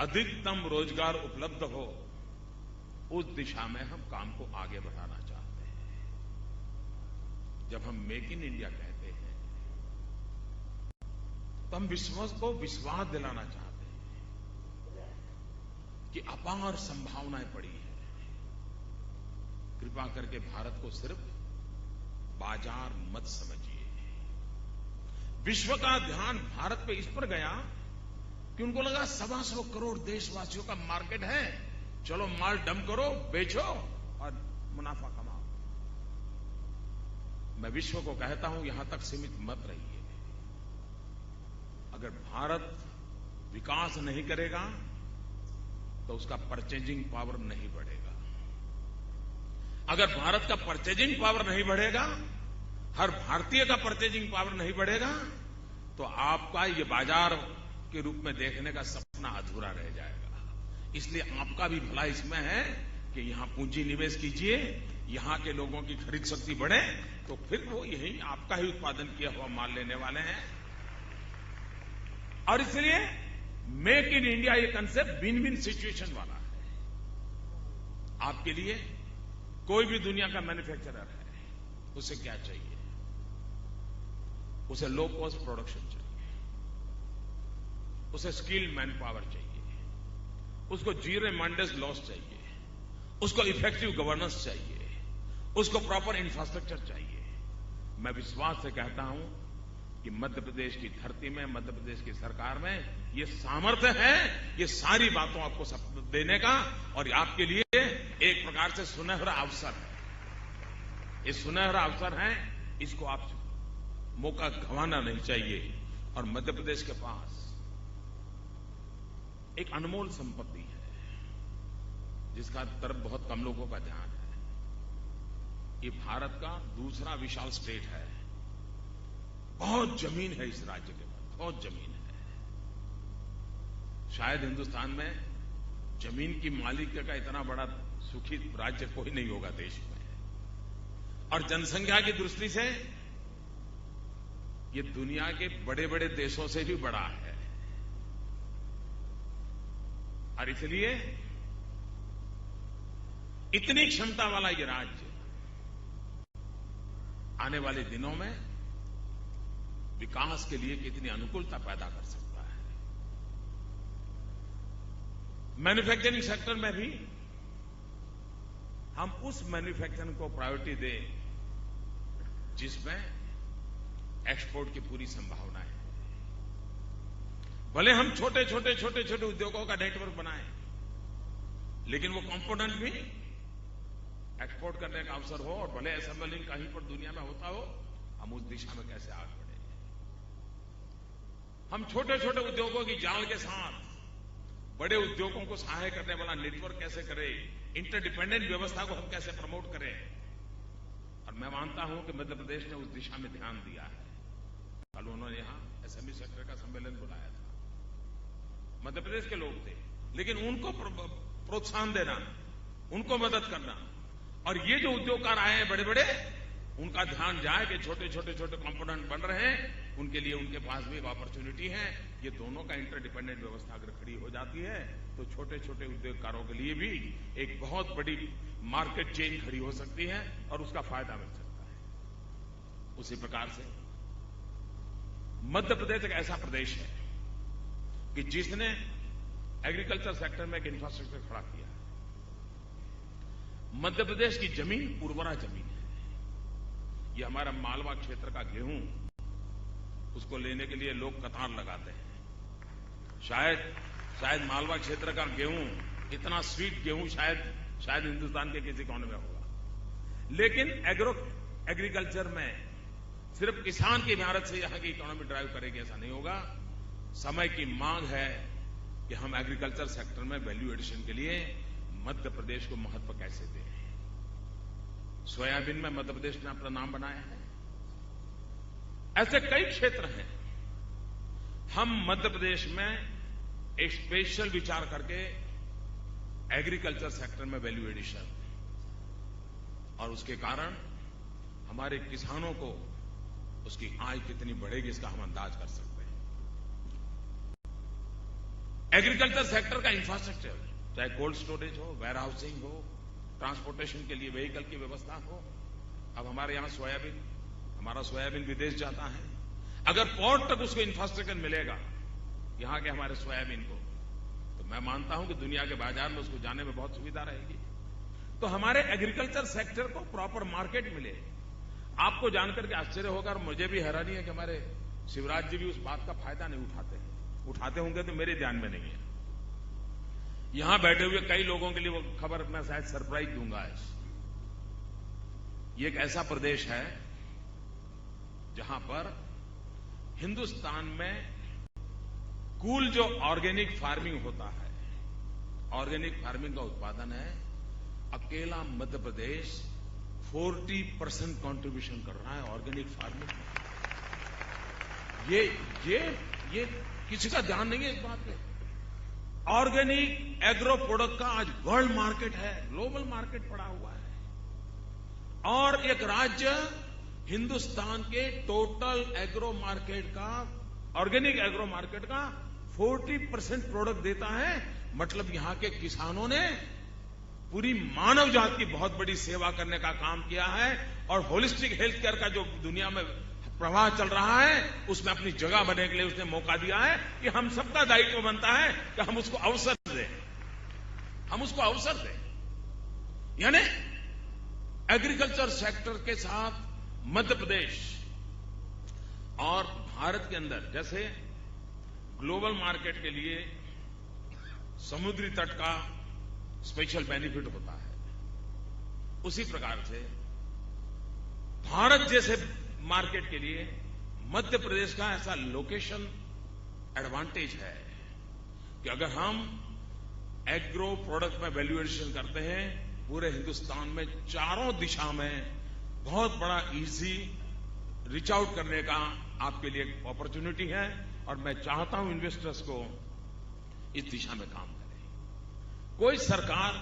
अधिकतम रोजगार उपलब्ध हो, उस दिशा में हम काम को आगे बढ़ाना चाहते हैं। जब हम मेक इन इंडिया कहते हैं तो हम विश्व को विश्वास दिलाना चाहते हैं कि अपार संभावनाएं पड़ी है। कृपा करके भारत को सिर्फ बाजार मत समझिए। विश्व का ध्यान भारत पे इस पर गया कि उनको लगा 125 करोड़ देशवासियों का मार्केट है, चलो माल डंप करो, बेचो और मुनाफा कमाओ। मैं विश्व को कहता हूं, यहां तक सीमित मत रहिए। अगर भारत विकास नहीं करेगा तो उसका परचेजिंग पावर नहीं बढ़ेगा। अगर भारत का परचेजिंग पावर नहीं बढ़ेगा, हर भारतीय का परचेजिंग पावर नहीं बढ़ेगा, तो आपका ये बाजार के रूप में देखने का सपना अधूरा रह जाएगा। इसलिए आपका भी भला इसमें है कि यहां पूंजी निवेश कीजिए, यहां के लोगों की खरीद शक्ति बढ़े, तो फिर वो यही आपका ही उत्पादन किया हुआ माल लेने वाले हैं। और इसलिए मेक इन इंडिया ये कंसेप्ट विन विन सिचुएशन वाला है। आपके लिए कोई भी दुनिया का मैन्युफैक्चरर है, उसे क्या चाहिए? उसे लो कॉस्ट प्रोडक्शन चाहिए, उसे स्किल्ड मैन पावर चाहिए, उसको जीरो मेंटेनेंस लॉस चाहिए, उसको इफेक्टिव गवर्नेंस चाहिए, उसको प्रॉपर इंफ्रास्ट्रक्चर चाहिए। मैं विश्वास से कहता हूं कि मध्य प्रदेश की धरती में, मध्य प्रदेश की सरकार में ये सामर्थ्य है, ये सारी बातों आपको सब देने का, और आपके लिए एक प्रकार से सुनहरा अवसर है। ये सुनहरा अवसर है, इसको आप मौका गंवाना नहीं चाहिए। और मध्य प्रदेश के पास एक अनमोल संपत्ति है जिसका तरफ बहुत कम लोगों का ध्यान है। ये भारत का दूसरा विशाल स्टेट है। बहुत जमीन है इस राज्य के पास, बहुत जमीन है। शायद हिंदुस्तान में जमीन की मालिक का इतना बड़ा सुखी राज्य कोई नहीं होगा देश में। और जनसंख्या की दृष्टि से ये दुनिया के बड़े बड़े देशों से भी बड़ा है। और इसलिए इतनी क्षमता वाला ये राज्य आने वाले दिनों में विकास के लिए कितनी अनुकूलता पैदा कर सकता है। मैन्युफैक्चरिंग सेक्टर में भी हम उस मैन्युफैक्चरिंग को प्रायोरिटी दें जिसमें एक्सपोर्ट की पूरी संभावना है। भले हम छोटे छोटे उद्योगों का नेटवर्क बनाएं, लेकिन वो कंपोनेंट भी एक्सपोर्ट करने का अवसर हो, और भले असेंबलिंग कहीं पर दुनिया में होता हो, हम उस दिशा में कैसे आगे बढ़े। हम छोटे छोटे उद्योगों की जाल के साथ बड़े उद्योगों को सहाय करने वाला नेटवर्क कैसे करें, इंटरडिपेंडेंट व्यवस्था को हम कैसे प्रमोट करें। और मैं मानता हूं कि मध्य प्रदेश ने उस दिशा में ध्यान दिया है। कल उन्होंने यहां एसएमई सेक्टर का सम्मेलन बुलाया था। मध्य प्रदेश के लोग थे, लेकिन उनको प्रोत्साहन देना, उनको मदद करना, और ये जो उद्योगकार आए हैं बड़े बड़े, उनका ध्यान जाए कि छोटे छोटे कंपोनेंट बन रहे हैं, उनके लिए उनके पास भी एक अपॉर्चुनिटी है। ये दोनों का इंटरडिपेंडेंट व्यवस्था अगर खड़ी हो जाती है तो छोटे छोटे उद्योगकारों के लिए भी एक बहुत बड़ी मार्केट चेन खड़ी हो सकती है और उसका फायदा मिल सकता है। उसी प्रकार से मध्य प्रदेश एक ऐसा प्रदेश है कि जिसने एग्रीकल्चर सेक्टर में एक इंफ्रास्ट्रक्चर खड़ा किया है। मध्य प्रदेश की जमीन उर्वरा जमीन है। ये हमारा मालवा क्षेत्र का गेहूं, उसको लेने के लिए लोग कतार लगाते हैं। शायद मालवा क्षेत्र का गेहूं, इतना स्वीट गेहूं शायद हिंदुस्तान के किसी कोने में होगा, लेकिन एग्रीकल्चर में सिर्फ किसान की मेहनत से यहां की इकोनॉमी ड्राइव करेगी ऐसा नहीं होगा। समय की मांग है कि हम एग्रीकल्चर सेक्टर में वैल्यू एडिशन के लिए मध्य प्रदेश को महत्व कैसे दें। सोयाबीन में मध्य प्रदेश ने अपना नाम बनाया है। ऐसे कई क्षेत्र हैं। हम मध्य प्रदेश में एक स्पेशल विचार करके एग्रीकल्चर सेक्टर में वैल्यू एडिशन, और उसके कारण हमारे किसानों को उसकी आय कितनी बढ़ेगी इसका हम अंदाज कर सकते हैं। एग्रीकल्चर सेक्टर का इंफ्रास्ट्रक्चर, चाहे कोल्ड स्टोरेज हो, वेयर हाउसिंग हो, ट्रांसपोर्टेशन के लिए व्हीकल की व्यवस्था हो। अब हमारे यहां हमारा सोयाबीन विदेश जाता है। अगर पोर्ट तक उसको इंफ्रास्ट्रक्चर मिलेगा यहां के हमारे सोयाबीन को, तो मैं मानता हूं कि दुनिया के बाजार में उसको जाने में बहुत सुविधा रहेगी। तो हमारे एग्रीकल्चर सेक्टर को प्रॉपर मार्केट मिले। आपको जानकर के आश्चर्य होगा और मुझे भी हैरानी है कि हमारे शिवराज जी भी उस बात का फायदा नहीं उठाते होंगे तो मेरे ध्यान में नहीं है। यहां बैठे हुए कई लोगों के लिए वो खबर मैं शायद सरप्राइज दूंगा आज। ये एक ऐसा प्रदेश है जहां पर हिंदुस्तान में कुल जो ऑर्गेनिक फार्मिंग होता है, ऑर्गेनिक फार्मिंग का उत्पादन है, अकेला मध्य प्रदेश 40% कंट्रीब्यूशन कर रहा है ऑर्गेनिक फार्मिंग में। ये किसी का ध्यान नहीं है इस बात पे। ऑर्गेनिक एग्रो प्रोडक्ट का आज वर्ल्ड मार्केट है, ग्लोबल मार्केट पड़ा हुआ है। और एक राज्य हिंदुस्तान के टोटल एग्रो मार्केट का, ऑर्गेनिक एग्रो मार्केट का 40% प्रोडक्ट देता है। मतलब यहां के किसानों ने पूरी मानव जात की बहुत बड़ी सेवा करने का काम किया है, और होलिस्टिक हेल्थ केयर का जो दुनिया में प्रवाह चल रहा है उसमें अपनी जगह बनने के लिए उसने मौका दिया है। कि हम सबका दायित्व बनता है कि हम उसको अवसर दें, यानी एग्रीकल्चर सेक्टर के साथ मध्य प्रदेश और भारत के अंदर जैसे ग्लोबल मार्केट के लिए समुद्री तट का स्पेशल बेनिफिट होता है, उसी प्रकार से भारत जैसे मार्केट के लिए मध्य प्रदेश का ऐसा लोकेशन एडवांटेज है कि अगर हम एग्रो प्रोडक्ट में वैल्यू एडिशन करते हैं, पूरे हिंदुस्तान में चारों दिशा में बहुत बड़ा इजी रीच आउट करने का आपके लिए एक अपॉर्चुनिटी है। और मैं चाहता हूं इन्वेस्टर्स को इस दिशा में काम करें। कोई सरकार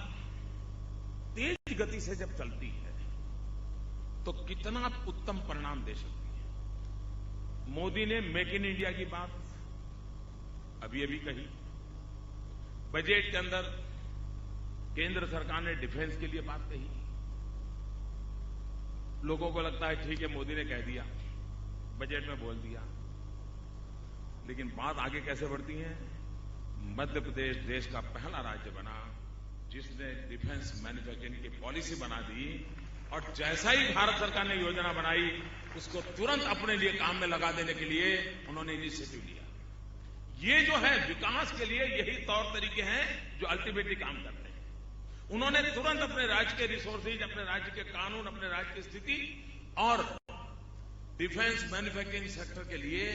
तेज गति से जब चलती है तो कितना उत्तम परिणाम दे सकती है। मोदी ने मेक इन इंडिया की बात अभी कही, बजट के अंदर केंद्र सरकार ने डिफेंस के लिए बात कही। लोगों को लगता है ठीक है मोदी ने कह दिया, बजट में बोल दिया, लेकिन बात आगे कैसे बढ़ती है। मध्य प्रदेश देश का पहला राज्य बना जिसने डिफेंस मैन्युफैक्चरिंग की पॉलिसी बना दी, और जैसा ही भारत सरकार ने योजना बनाई उसको तुरंत अपने लिए काम में लगा देने के लिए उन्होंने इनिशिएटिव लिया। ये जो है विकास के लिए यही तौर तरीके हैं जो अल्टीमेटली काम करते हैं। उन्होंने तुरंत अपने राज्य के रिसोर्सेज, अपने राज्य के कानून, अपने राज्य की स्थिति और डिफेंस मैन्युफैक्चरिंग सेक्टर के लिए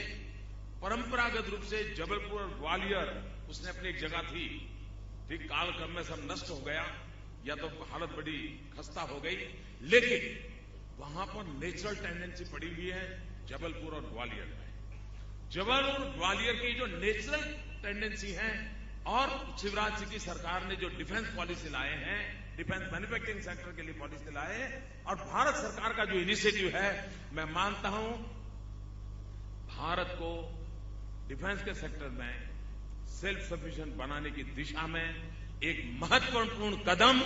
परंपरागत रूप से जबलपुर और ग्वालियर उसने अपनी एक जगह थी, ठीक कालक्रम में सब नष्ट हो गया या तो हालत बड़ी खस्ता हो गई, लेकिन वहां पर नेचुरल टेंडेंसी पड़ी हुई है जबलपुर और ग्वालियर में। जबलपुर ग्वालियर की जो नेचुरल टेंडेंसी है और शिवराज सिंह की सरकार ने जो डिफेंस पॉलिसी लाए हैं, डिफेंस मैन्युफैक्चरिंग सेक्टर के लिए पॉलिसी लाए हैं, और भारत सरकार का जो इनिशिएटिव है, मैं मानता हूं भारत को डिफेंस के सेक्टर में सेल्फ सफिशिएंट बनाने की दिशा में एक महत्वपूर्ण कदम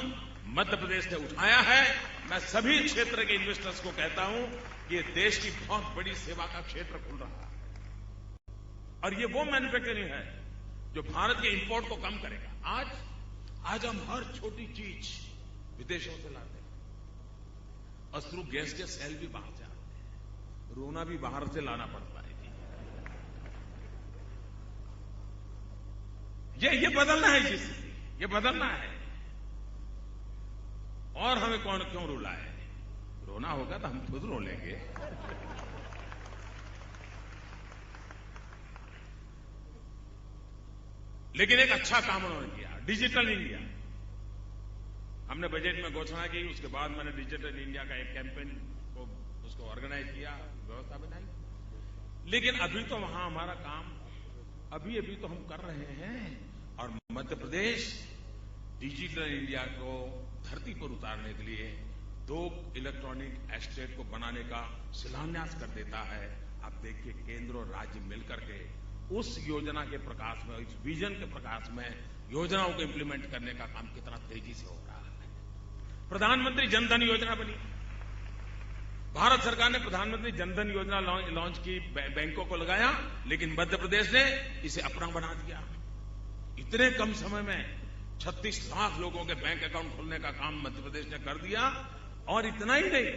मध्य प्रदेश ने उठाया है। मैं सभी क्षेत्र के इन्वेस्टर्स को कहता हूं कि ये देश की बहुत बड़ी सेवा का क्षेत्र खुल रहा है, और ये वो मैन्युफैक्चरिंग है जो भारत के इंपोर्ट को कम करेगा। आज हम हर छोटी चीज विदेशों से लाते हैं। अश्रु गैस के सेल भी बाहर से आते हैं, रोना भी बाहर से लाना पड़ता है। ये बदलना है, ये बदलना है। और हमें कौन क्यों रुलाए? रोना होगा तो हम खुद रो लेंगे। लेकिन एक अच्छा काम उन्होंने किया, डिजिटल इंडिया। हमने बजट में घोषणा की, उसके बाद मैंने डिजिटल इंडिया का एक कैंपेन को उसको ऑर्गेनाइज किया, व्यवस्था बनाई। लेकिन अभी तो वहां हमारा काम अभी तो हम कर रहे हैं, और मध्य प्रदेश डिजिटल इंडिया को धरती पर उतारने के लिए 2 इलेक्ट्रॉनिक एस्टेट को बनाने का शिलान्यास कर देता है। आप देखिए, केंद्र और राज्य मिलकर के उस योजना के प्रकाश में, इस विजन के प्रकाश में योजनाओं को इंप्लीमेंट करने का काम कितना तेजी से हो रहा है। प्रधानमंत्री जनधन योजना बनी। भारत सरकार ने प्रधानमंत्री जनधन योजना लॉन्च की, बैंकों को लगाया, लेकिन मध्य प्रदेश ने इसे अपना बना दिया। इतने कम समय में 36 लाख लोगों के बैंक अकाउंट खोलने का काम मध्य प्रदेश ने कर दिया। और इतना ही नहीं,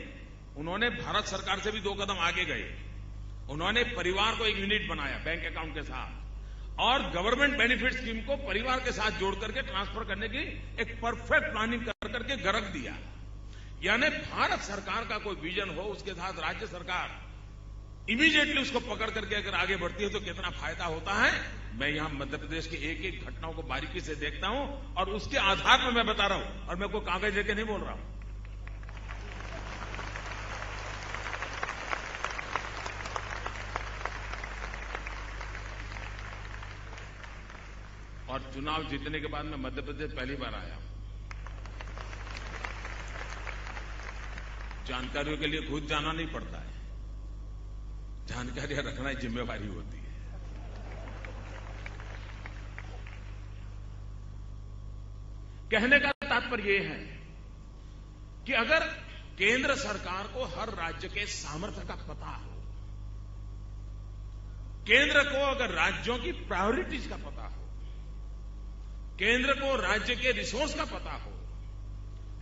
उन्होंने भारत सरकार से भी 2 कदम आगे गए। उन्होंने परिवार को एक यूनिट बनाया बैंक अकाउंट के साथ, और गवर्नमेंट बेनिफिट स्कीम को परिवार के साथ जोड़ करके ट्रांसफर करने की एक परफेक्ट प्लानिंग कर करके गरक दिया। यानी भारत सरकार का कोई विजन हो, उसके साथ राज्य सरकार इमीडिएटली उसको पकड़ करके अगर आगे बढ़ती है तो कितना फायदा होता है। मैं यहां मध्य प्रदेश की एक एक घटनाओं को बारीकी से देखता हूं, और उसके आधार पर मैं बता रहा हूं, और मैं कोई कागज लेके नहीं बोल रहा हूं। और चुनाव जीतने के बाद मैं मध्य प्रदेश पहली बार आया हूं। जानकारियों के लिए खुद जाना नहीं पड़ता है, जानकारियां रखना जिम्मेवारी होती है। कहने का तात्पर्य यह है कि अगर केंद्र सरकार को हर राज्य के सामर्थ्य का पता हो, केंद्र को अगर राज्यों की प्रायोरिटीज का पता हो, केंद्र को राज्य के रिसोर्स का पता हो,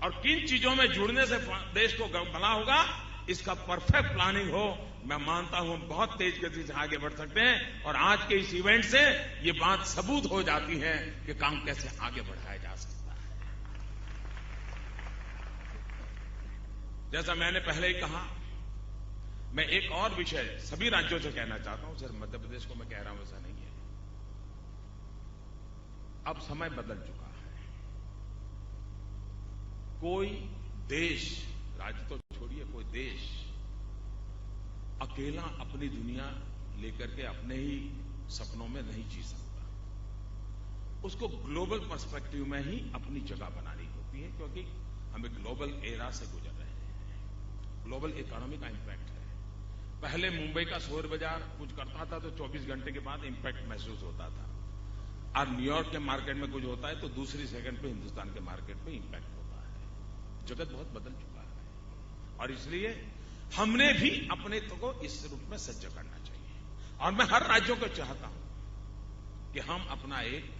और किन चीजों में जुड़ने से देश को भला होगा, इसका परफेक्ट प्लानिंग हो, मैं मानता हूं हम बहुत तेज गति से आगे बढ़ सकते हैं। और आज के इस इवेंट से ये बात सबूत हो जाती है कि काम कैसे आगे बढ़ाया जा सकता है। जैसा मैंने पहले ही कहा, मैं एक और विषय सभी राज्यों से कहना चाहता हूं, सिर्फ मध्य प्रदेश को मैं कह रहा हूं ऐसा नहीं है। अब समय बदल चुका है। कोई देश, राज्य तो छोड़िए, कोई देश अकेला अपनी दुनिया लेकर के अपने ही सपनों में नहीं जी सकता। उसको ग्लोबल पर्सपेक्टिव में ही अपनी जगह बनानी होती है, क्योंकि हम एक ग्लोबल एरा से गुजर रहे हैं। ग्लोबल इकोनॉमी का इंपैक्ट है। पहले मुंबई का शेयर बाजार कुछ करता था तो 24 घंटे के बाद इंपैक्ट महसूस होता था, और न्यूयॉर्क के मार्केट में कुछ होता है तो दूसरी सेकंड पे हिंदुस्तान के मार्केट में इंपैक्ट होता है। जगत बहुत बदल चुका है, और इसलिए हमने भी अपने को इस रूप में सज्ज करना चाहिए। और मैं हर राज्यों को चाहता हूं कि हम अपना एक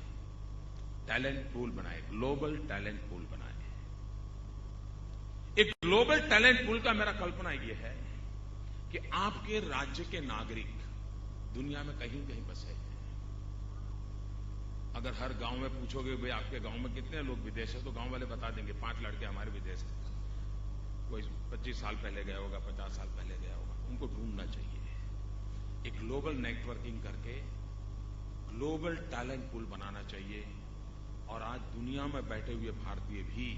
टैलेंट पूल बनाए, ग्लोबल टैलेंट पूल बनाए। एक ग्लोबल टैलेंट पूल का मेरा कल्पना यह है कि आपके राज्य के नागरिक दुनिया में कहीं कहीं बसे हैं। अगर हर गांव में पूछोगे भाई आपके गांव में कितने लोग विदेश है, तो गांव वाले बता देंगे 5 लड़के हमारे विदेश हैं। कोई 25 साल पहले गया होगा, 50 साल पहले गया होगा। उनको ढूंढना चाहिए, एक ग्लोबल नेटवर्किंग करके ग्लोबल टैलेंट पूल बनाना चाहिए। और आज दुनिया में बैठे हुए भारतीय भी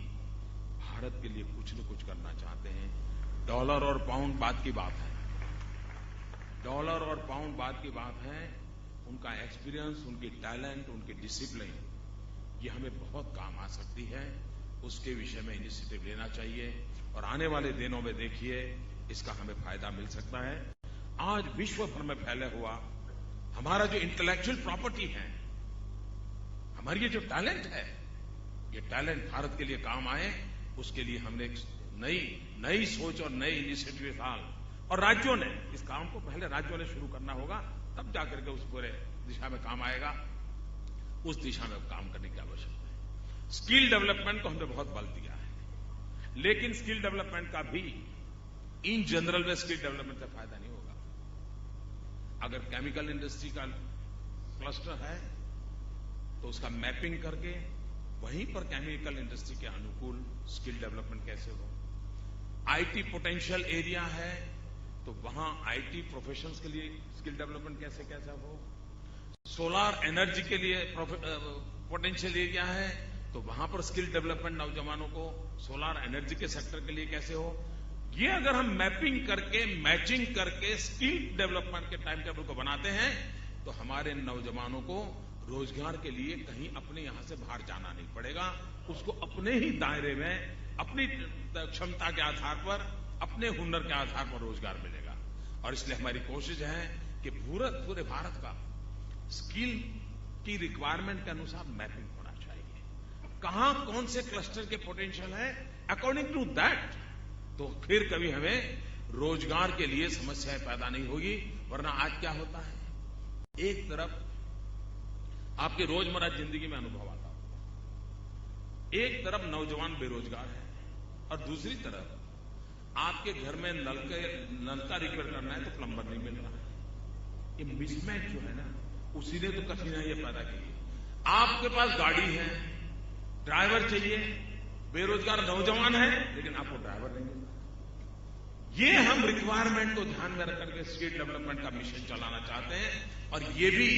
भारत के लिए कुछ न कुछ करना चाहते हैं। डॉलर और पाउंड बात की बात है, डॉलर और पाउंड बात की बात है। उनका एक्सपीरियंस, उनकी टैलेंट, उनकी डिसिप्लिन ये हमें बहुत काम आ सकती है। उसके विषय में इनिशिएटिव लेना चाहिए और आने वाले दिनों में देखिए इसका हमें फायदा मिल सकता है। आज विश्व भर में फैले हुआ हमारा जो इंटेलेक्चुअल प्रॉपर्टी है, हमारी ये जो टैलेंट है, ये टैलेंट भारत के लिए काम आए, उसके लिए हमने एक नई सोच और नई इनिशिएटिव साल और राज्यों ने इस काम को पहले राज्यों ने शुरू करना होगा, तब जाकर के उस पूरे दिशा में काम आएगा। उस दिशा में काम करने की आवश्यकता है। स्किल डेवलपमेंट को हमने बहुत बल दिया है, लेकिन स्किल डेवलपमेंट का भी इन जनरल में स्किल डेवलपमेंट से फायदा नहीं होगा। अगर केमिकल इंडस्ट्री का क्लस्टर है तो उसका मैपिंग करके वहीं पर केमिकल इंडस्ट्री के अनुकूल स्किल डेवलपमेंट कैसे हो। आईटी पोटेंशियल एरिया है तो वहां आईटी प्रोफेशंस के लिए स्किल डेवलपमेंट कैसे हो। सोलार एनर्जी के लिए पोटेंशियल एरिया है तो वहां पर स्किल डेवलपमेंट नौजवानों को सोलार एनर्जी के सेक्टर के लिए कैसे हो। ये अगर हम मैपिंग करके मैचिंग करके स्किल डेवलपमेंट के टाइम टेबल को बनाते हैं तो हमारे नौजवानों को रोजगार के लिए कहीं अपने यहां से बाहर जाना नहीं पड़ेगा। उसको अपने ही दायरे में अपनी क्षमता के आधार पर अपने हुनर के आधार पर रोजगार मिलेगा। और इसलिए हमारी कोशिश है कि पूरे भारत का स्किल की रिक्वायरमेंट के अनुसार मैपिंग होना चाहिए। कहां कौन से क्लस्टर के पोटेंशियल है, अकॉर्डिंग टू दैट तो फिर कभी हमें रोजगार के लिए समस्याएं पैदा नहीं होगी। वरना आज क्या होता है, एक तरफ आपके रोजमर्रा जिंदगी में अनुभव आता होगा, एक तरफ नौजवान बेरोजगार है और दूसरी तरफ आपके घर में नल का रिपेयर करना है तो प्लम्बर नहीं मिल रहा है। ये मिसमैच जो है ना, उसी ने तो कठिनाइयां पैदा की है। आपके पास गाड़ी है, ड्राइवर चाहिए, बेरोजगार नौजवान है लेकिन आपको ड्राइवर नहीं मिल रहा। ये हम रिक्वायरमेंट को ध्यान में रखकर के स्किल डेवलपमेंट का मिशन चलाना चाहते हैं और ये भी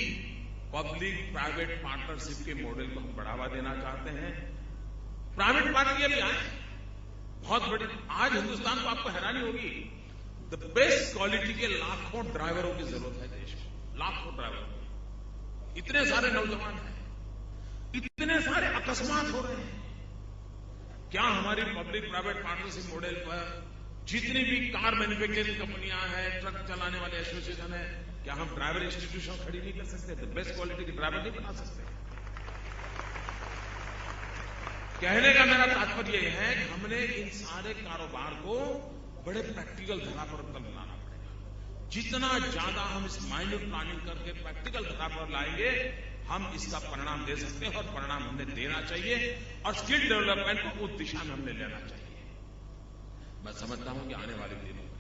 पब्लिक प्राइवेट पार्टनरशिप के मॉडल को हम बढ़ावा देना चाहते हैं। प्राइवेट पार्टी भी आए बहुत बड़ी। आज हिंदुस्तान को आपको हैरानी होगी, द बेस्ट क्वालिटी के लाखों ड्राइवरों की जरूरत है देश को, लाखों ड्राइवर। इतने सारे नौजवान हैं, इतने सारे अकस्मात हो रहे हैं। क्या हमारी पब्लिक प्राइवेट पार्टनरशिप मॉडल पर जितनी भी कार मैन्युफैक्चरिंग कंपनियां हैं, ट्रक चलाने वाले एसोसिएशन है, क्या हम ड्राइवर इंस्टीट्यूशन खड़ी नहीं कर सकते? द बेस्ट क्वालिटी के ड्राइवर नहीं बना सकते? कहने का मेरा तात्पर्य यह है कि हमने इन सारे कारोबार को बड़े प्रैक्टिकल धरा पर लाना पड़ेगा। जितना ज्यादा हम इस माइन्यूट प्लानिंग करके प्रैक्टिकल धरा पर लाएंगे, हम इसका परिणाम दे सकते हैं और परिणाम हमने देना चाहिए और स्किल डेवलपमेंट को उस दिशा में हमने लेना चाहिए। मैं समझता हूं कि आने वाले दिनों में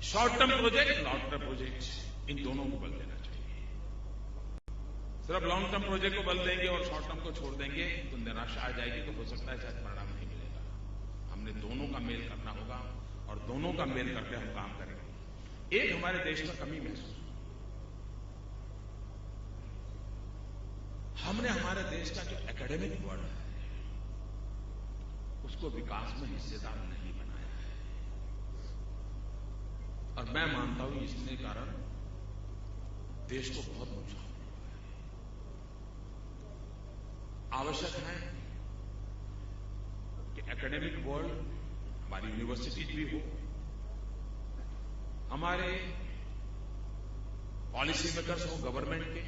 short term project, long term project, इन दोनों को बल देना चाहिए। सिर्फ लॉन्ग टर्म प्रोजेक्ट को बल देंगे और शॉर्ट टर्म को छोड़ देंगे तो निराशा आ जाएगी, तो हो सकता है शायद परिणाम नहीं मिलेगा। हमने दोनों का मेल करना होगा और दोनों का मेल करके हम काम करेंगे। एक हमारे देश में कमी महसूस, हमने हमारे देश का जो एकेडमिक वर्ल्ड है उसको विकास में हिस्सेदार नहीं बनाया है और मैं मानता हूं इसके कारण देश को बहुत नुकसान हुआ है। आवश्यक है कि एकेडमिक वर्ल्ड, हमारी यूनिवर्सिटीज भी हो, हमारे पॉलिसी मेकर्स हो, गवर्नमेंट के,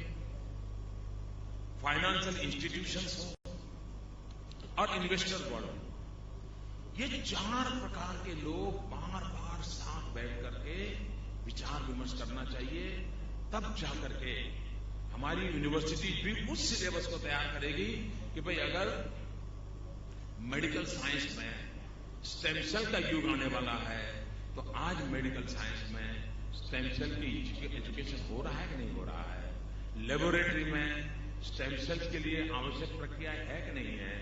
फाइनेंशियल इंस्टीट्यूशंस हो और इन्वेस्टर वर्ल्ड, ये चार प्रकार के लोग बार बार साथ बैठ करके विचार विमर्श करना चाहिए। तब जाकर के हमारी यूनिवर्सिटी भी उस सिलेबस को तैयार करेगी कि भाई अगर मेडिकल साइंस में स्टेम सेल का युग आने वाला है तो आज मेडिकल साइंस में स्टेम सेल की एजुकेशन हो रहा है कि नहीं हो रहा है। लेबोरेटरी में स्टेम सेल्स के लिए आवश्यक प्रक्रिया है कि नहीं है।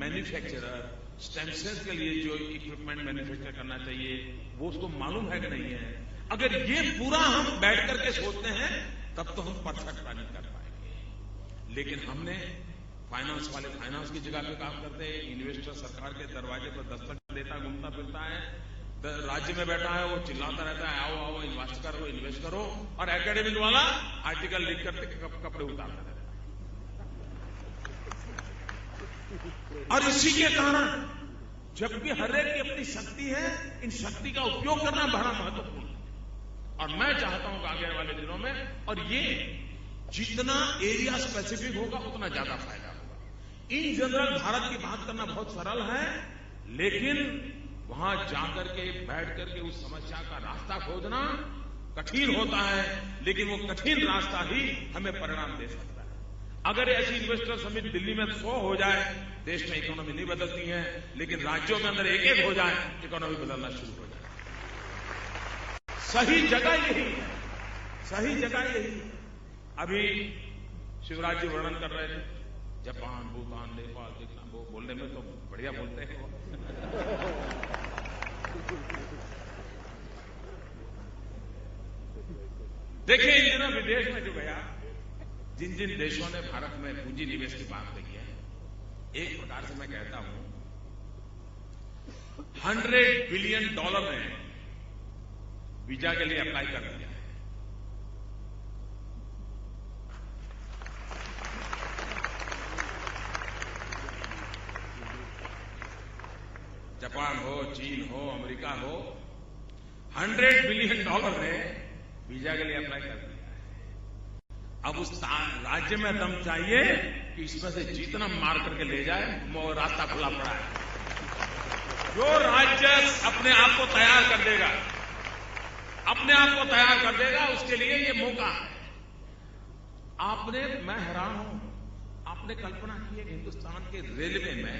मैन्युफैक्चरर स्टेम सेल्स के लिए जो इक्विपमेंट मैन्युफैक्चर करना चाहिए वो उसको मालूम है कि नहीं है। अगर ये पूरा हम बैठ करके सोचते हैं तब तो हम परफेक्ट प्लानिंग कर पाएंगे। लेकिन हमने फाइनेंस वाले फाइनेंस की जगह पे काम करते हैं, इन्वेस्टर सरकार के दरवाजे पर दस्तक देता घूमता फिरता है, राज्य में बैठा है वो चिल्लाता रहता है आओ आओ इन्वेस्ट करो, और एकेडमिक वाला आर्टिकल लिख करके कपड़े उतारता रहता है। और इसी के कारण जबकि हर एक की अपनी शक्ति है, इन शक्ति का उपयोग करना बड़ा महत्वपूर्ण है। और मैं चाहता हूं कि आगे वाले दिनों में, और ये जितना एरिया स्पेसिफिक होगा उतना ज्यादा फायदा होगा। इन जनरल भारत की बात करना बहुत सरल है, लेकिन वहां जाकर के बैठ करके उस समस्या का रास्ता खोजना कठिन होता है, लेकिन वो कठिन रास्ता ही हमें परिणाम दे सकता है। अगर ऐसी इन्वेस्टर समिट दिल्ली में 100 हो जाए, देश में इकोनॉमी नहीं बदलती है, लेकिन राज्यों के अंदर एक एक हो जाए, इकोनॉमी बदलना शुरू हो जाए। सही जगह यही है, सही जगह यही है। अभी शिवराज जी वर्णन कर रहे थे जापान, भूटान, नेपाल, वियतनाम, वो बोलने में तो बढ़िया बोलते हैं वो। देखिए, इन दिनों विदेश में जो गया, जिन जिन देशों ने भारत में पूंजी निवेश की बात कही है, एक प्रकार से मैं कहता हूं $100 बिलियन ने वीजा के लिए अप्लाई कर दिया है। जापान हो, चीन हो, अमेरिका हो, $100 बिलियन ने वीजा के लिए अप्लाई कर दिया है। अब उस राज्य में दम चाहिए कि इसमें से जितना मार करके ले जाए, वो रास्ता खुला पड़ा है। जो राज्य अपने आप को तैयार कर देगा, अपने आप को तैयार कर देगा, उसके लिए ये मौका है। मैं हैरान हूं, आपने कल्पना की है हिंदुस्तान के रेलवे में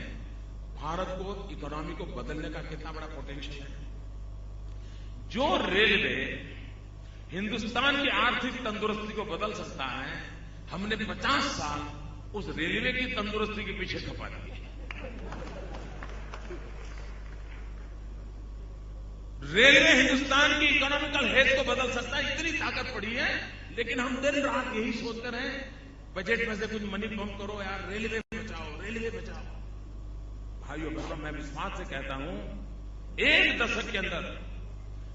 भारत को, इकोनॉमी को बदलने का कितना बड़ा पोटेंशियल है। जो रेलवे हिंदुस्तान की आर्थिक तंदुरुस्ती को बदल सकता है, हमने 50 साल उस रेलवे की तंदुरुस्ती के पीछे खपा दिए। रेलवे हिंदुस्तान की इकोनॉमिकल हेल्थ को बदल सकता है, इतनी ताकत पड़ी है, लेकिन हम दिन रात यही सोचते रहे, बजट में से कुछ मनी पंप करो यार, रेलवे बचाओ, रेलवे बचाओ। भाइयों बहनों, मैं विश्वास से कहता हूं, 1 दशक के अंदर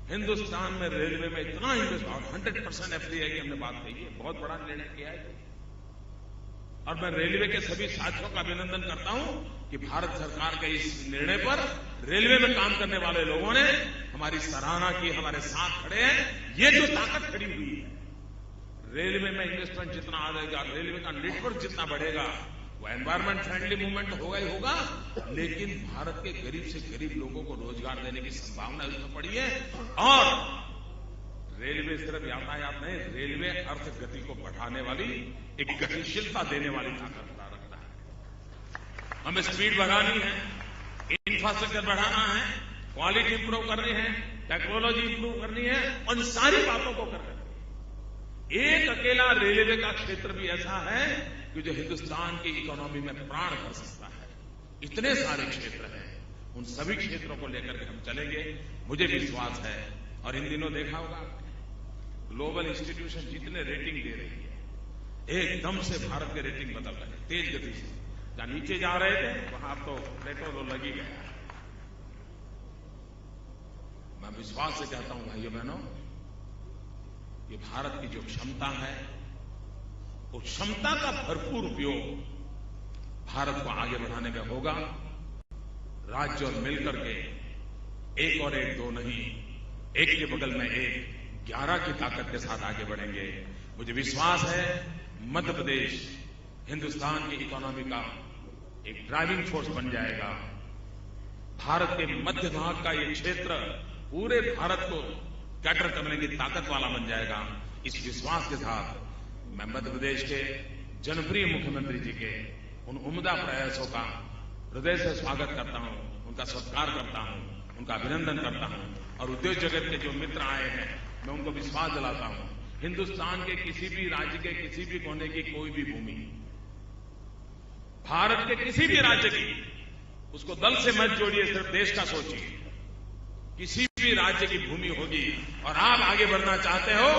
हिंदुस्तान में रेलवे में इतना इन्वेस्ट, और 100% एफडीआई की हमने बात कही है, बहुत बड़ा निर्णय किया है। और मैं रेलवे के सभी साथियों का अभिनंदन करता हूं कि भारत सरकार के इस निर्णय पर रेलवे में काम करने वाले लोगों ने हमारी सराहना की, हमारे साथ खड़े हैं। ये जो ताकत खड़ी हुई है, रेलवे में इन्वेस्टमेंट जितना आ जाएगा, रेलवे का नेटवर्क जितना बढ़ेगा, वो एनवायरमेंट फ्रेंडली मूवमेंट होगा ही होगा, लेकिन भारत के गरीब से गरीब लोगों को रोजगार देने की संभावना उसमें पड़ी है। और रेलवे सिर्फ यातायात नहीं, रेलवे अर्थ गति को बढ़ाने वाली, एक गतिशीलता देने वाली ताकत रखता है। हमें स्पीड बढ़ानी है, इंफ्रास्ट्रक्चर बढ़ाना है, क्वालिटी इंप्रूव करनी है, टेक्नोलॉजी इंप्रूव करनी है, उन सारी बातों को करना है। एक अकेला रेलवे का क्षेत्र भी ऐसा है कि जो हिंदुस्तान की इकोनॉमी में प्राण भर सकता है। इतने सारे क्षेत्र हैं, उन सभी क्षेत्रों को लेकर के हम चलेंगे, मुझे विश्वास है। और इन दिनों देखा होगा, ग्लोबल इंस्टीट्यूशन जितने रेटिंग दे रही है, एकदम से भारत के रेटिंग बदल रहे हैं तेज गति से। जहां नीचे जा रहे थे वहां अब तो पेट्रोल लग ही गया। मैं विश्वास से कहता हूं भाइयों बहनों, ये भारत की जो क्षमता है, उस क्षमता का भरपूर उपयोग भारत को आगे बढ़ाने का होगा। राज्य और मिलकर के, एक और एक दो नहीं, एक के बगल में एक, 11 की ताकत के साथ आगे बढ़ेंगे। मुझे विश्वास है मध्य प्रदेश हिंदुस्तान की इकोनॉमी का एक ड्राइविंग फोर्स बन जाएगा। भारत के मध्य भाग का ये क्षेत्र पूरे भारत को कैटर करने की ताकत वाला बन जाएगा। इस विश्वास के साथ मैं मध्य प्रदेश के जनप्रिय मुख्यमंत्री जी के उन उम्दा प्रयासों का हृदय से स्वागत करता हूं, उनका सत्कार करता हूं, उनका अभिनंदन करता हूं। और उद्योग जगत के जो मित्र आए हैं, मैं उनको विश्वास दिलाता हूं, हिंदुस्तान के किसी भी राज्य के किसी भी कोने की कोई भी भूमि, भारत के किसी भी राज्य की, उसको दल से मत जोड़िए, सिर्फ देश का सोचिए। किसी भी राज्य की भूमि होगी और आप आगे बढ़ना चाहते हो,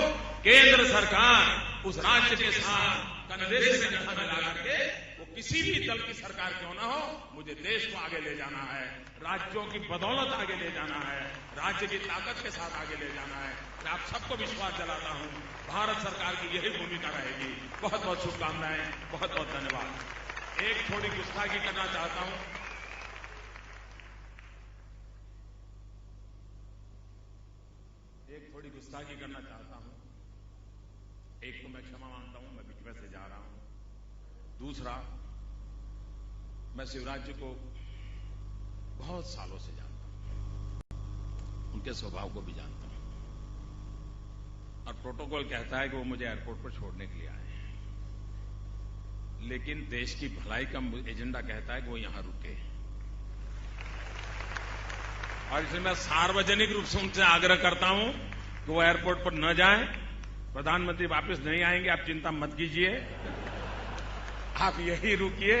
केंद्र सरकार उस राज्य के साथ कंधे से कंधा मिला करके, वो किसी भी दल की सरकार क्यों ना हो, मुझे देश को आगे ले जाना है, राज्यों की बदौलत आगे ले जाना है, राज्य की ताकत के साथ आगे ले जाना है। मैं आप सबको विश्वास दिलाता हूं, भारत सरकार की यही भूमिका रहेगी। बहुत बहुत शुभकामनाएं, बहुत बहुत धन्यवाद। एक थोड़ी गुस्ताखी करना चाहता हूं। एक को मैं क्षमा मांगता हूं, मैं बीच में से जा रहा हूं। दूसरा, मैं शिवराज जी को बहुत सालों से जानता हूं, उनके स्वभाव को भी जानता हूं, और प्रोटोकॉल कहता है कि वो मुझे एयरपोर्ट पर छोड़ने के लिए आए हैं, लेकिन देश की भलाई का एजेंडा कहता है कि वो यहां रुके, और इसलिए मैं सार्वजनिक रूप से उनसे आग्रह करता हूं कि वो एयरपोर्ट पर न जाएं। प्रधानमंत्री वापस नहीं आएंगे, आप चिंता मत कीजिए, आप यही रुकिए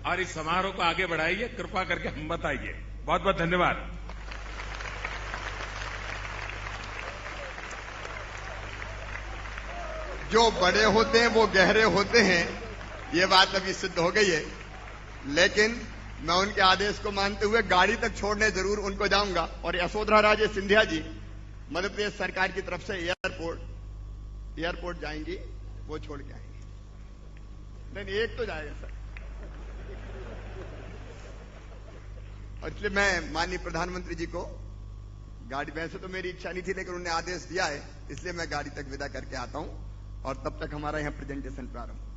और इस समारोह को आगे बढ़ाइए, कृपा करके हम बताइए। बहुत बहुत धन्यवाद। जो बड़े होते हैं वो गहरे होते हैं, ये बात अभी सिद्ध हो गई है, लेकिन मैं उनके आदेश को मानते हुए गाड़ी तक छोड़ने जरूर उनको जाऊंगा। और यशोधरा राजे सिंधिया जी मध्य प्रदेश सरकार की तरफ से एयरपोर्ट जाएंगी, वो छोड़ के आएंगे। नहीं, एक तो जाएगा सर। और इसलिए मैं माननीय प्रधानमंत्री जी को गाड़ी, वैसे तो मेरी इच्छा नहीं थी, लेकिन उन्होंने आदेश दिया है, इसलिए मैं गाड़ी तक विदा करके आता हूं, और तब तक हमारा यहां प्रेजेंटेशन प्रारंभ।